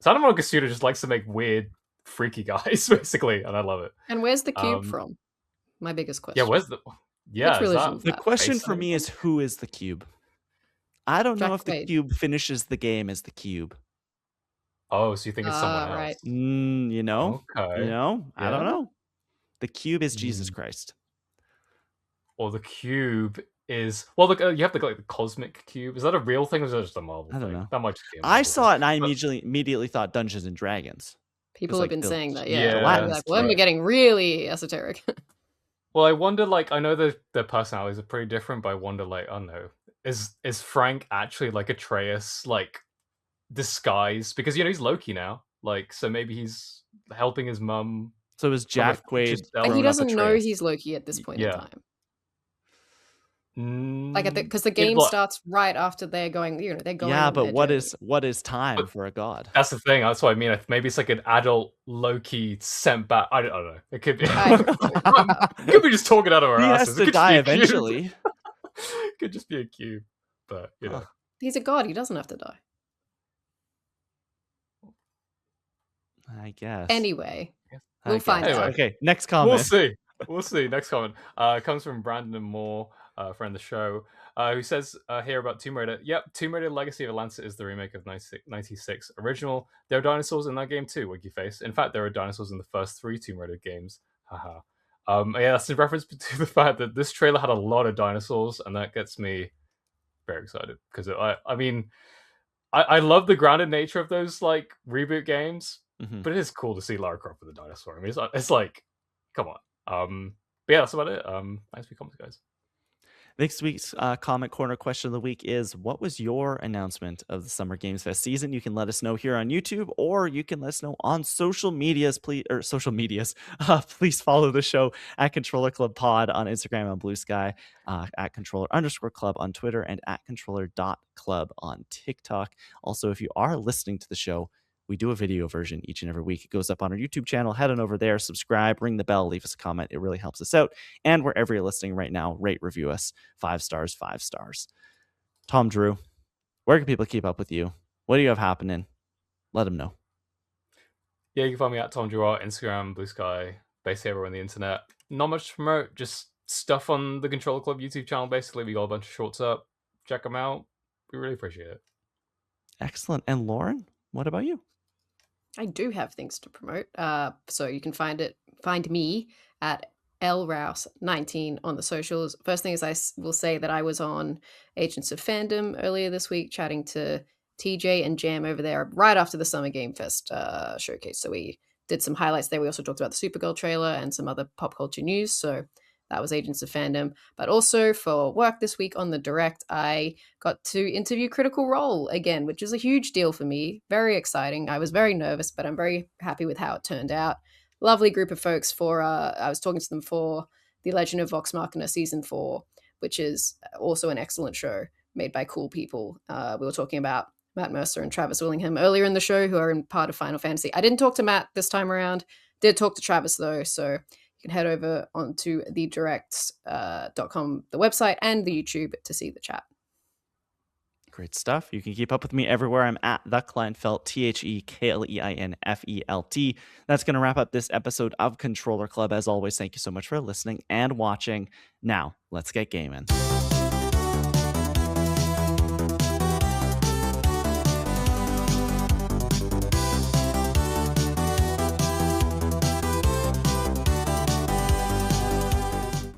Santa Monica Studio just likes to make weird, freaky guys, basically, and I love it. And where's the cube from? My biggest Yeah, question. where's the? Yeah, Which is religion that is The that? question for Based me is, who is the cube? I don't know Jack if the Quaid. cube finishes the game as the cube. Oh, so you think it's someone else? Right. You know, Okay. I don't Yeah. know. The cube is Jesus Mm. Christ. Or the cube is well. Look, you have the like the cosmic cube. Is that a real thing, or is that just a Marvel I don't thing? know. That might just be a I Marvel saw thing. it and I But- immediately thought Dungeons and Dragons. People like have been the- saying that, yeah, yeah. the They're Latin like, when right. we're getting really esoteric. Well, I wonder. Like, I know their personalities are pretty different, but I wonder. Like, I don't know. Is Frank actually like Atreus, like disguised? Because he's Loki now. Like, so maybe he's helping his mum. So is from a Jack future Quaid self. He grown up doesn't know Atreus? he's Loki at this point in Yeah. time. Like because the It game what starts right after they're going. They're going Yeah, on but their journey. what is time But for a god? that's the thing. That's what I mean. Maybe it's like an adult Loki sent back. I don't know. It could be. I It could be just talking out of our He has asses. It to could just die be a cube. eventually. It could just be a cube. But Huh. He's a god. He doesn't have to die. I guess. Anyway, I we'll find guess. out. Anyway. Okay, next We'll comment. see. We'll see. Next comment comes from Brandon Moore, friend of the show, who says here about Tomb Raider. Yep, Tomb Raider Legacy of Atlantis is the remake of 96 original. There are dinosaurs in that game too, Wiggy Face. In fact, there are dinosaurs in the first 3 Tomb Raider games. Haha. Yeah, that's in reference to the fact that this trailer had a lot of dinosaurs, and that gets me very excited because I mean, I love the grounded nature of those like reboot games, but it is cool to see Lara Croft with a dinosaur. I mean, it's like, come on. But yeah, that's about it. Thanks for your comments, guys. Next week's comment corner question of the week is: what was your announcement of the Summer Games Fest season? You can let us know here on YouTube, or you can let us know on social medias. Please please follow the show at Controller Club Pod on Instagram, on Blue Sky, at Controller_Club on Twitter, and at Controller.Club on TikTok. Also, if you are listening to the show, we do a video version each and every week. It goes up on our YouTube channel. Head on over there, subscribe, ring the bell, leave us a comment. It really helps us out. And wherever you're listening right now, rate, review us. 5 stars, 5 stars. Tom Drew, where can people keep up with you? What do you have happening? Let them know. Yeah, you can find me at Tom Drew Art, Instagram, Blue Sky, basically everywhere on the internet. Not much to promote, just stuff on the Controller Club YouTube channel, basically. We got a bunch of shorts up. Check them out. We really appreciate it. Excellent. And Lauren, what about you? I do have things to promote. So you can find me at lrouse19 on the socials. First thing is I will say that I was on Agents of Fandom earlier this week chatting to TJ and Jam over there right after the Summer Game Fest showcase. So we did some highlights there. We also talked about the Supergirl trailer and some other pop culture news. So that was Agents of Fandom. But also for work this week on the Direct, I got to interview Critical Role again, which is a huge deal for me. Very exciting. I was very nervous, but I'm very happy with how it turned out. Lovely group of folks I was talking to them for The Legend of Vox Machina Season 4, which is also an excellent show made by cool people. We were talking about Matt Mercer and Travis Willingham earlier in the show, who are in part of Final Fantasy. I didn't talk to Matt this time around. Did talk to Travis, though, so you can head over onto thedirect.com, the website, and the YouTube to see the chat. Great stuff. You can keep up with me everywhere. I'm at the Kleinfelt, TheKleinFelt. That's going to wrap up this episode of Controller Club. As always, thank you so much for listening and watching. Now, let's get gaming.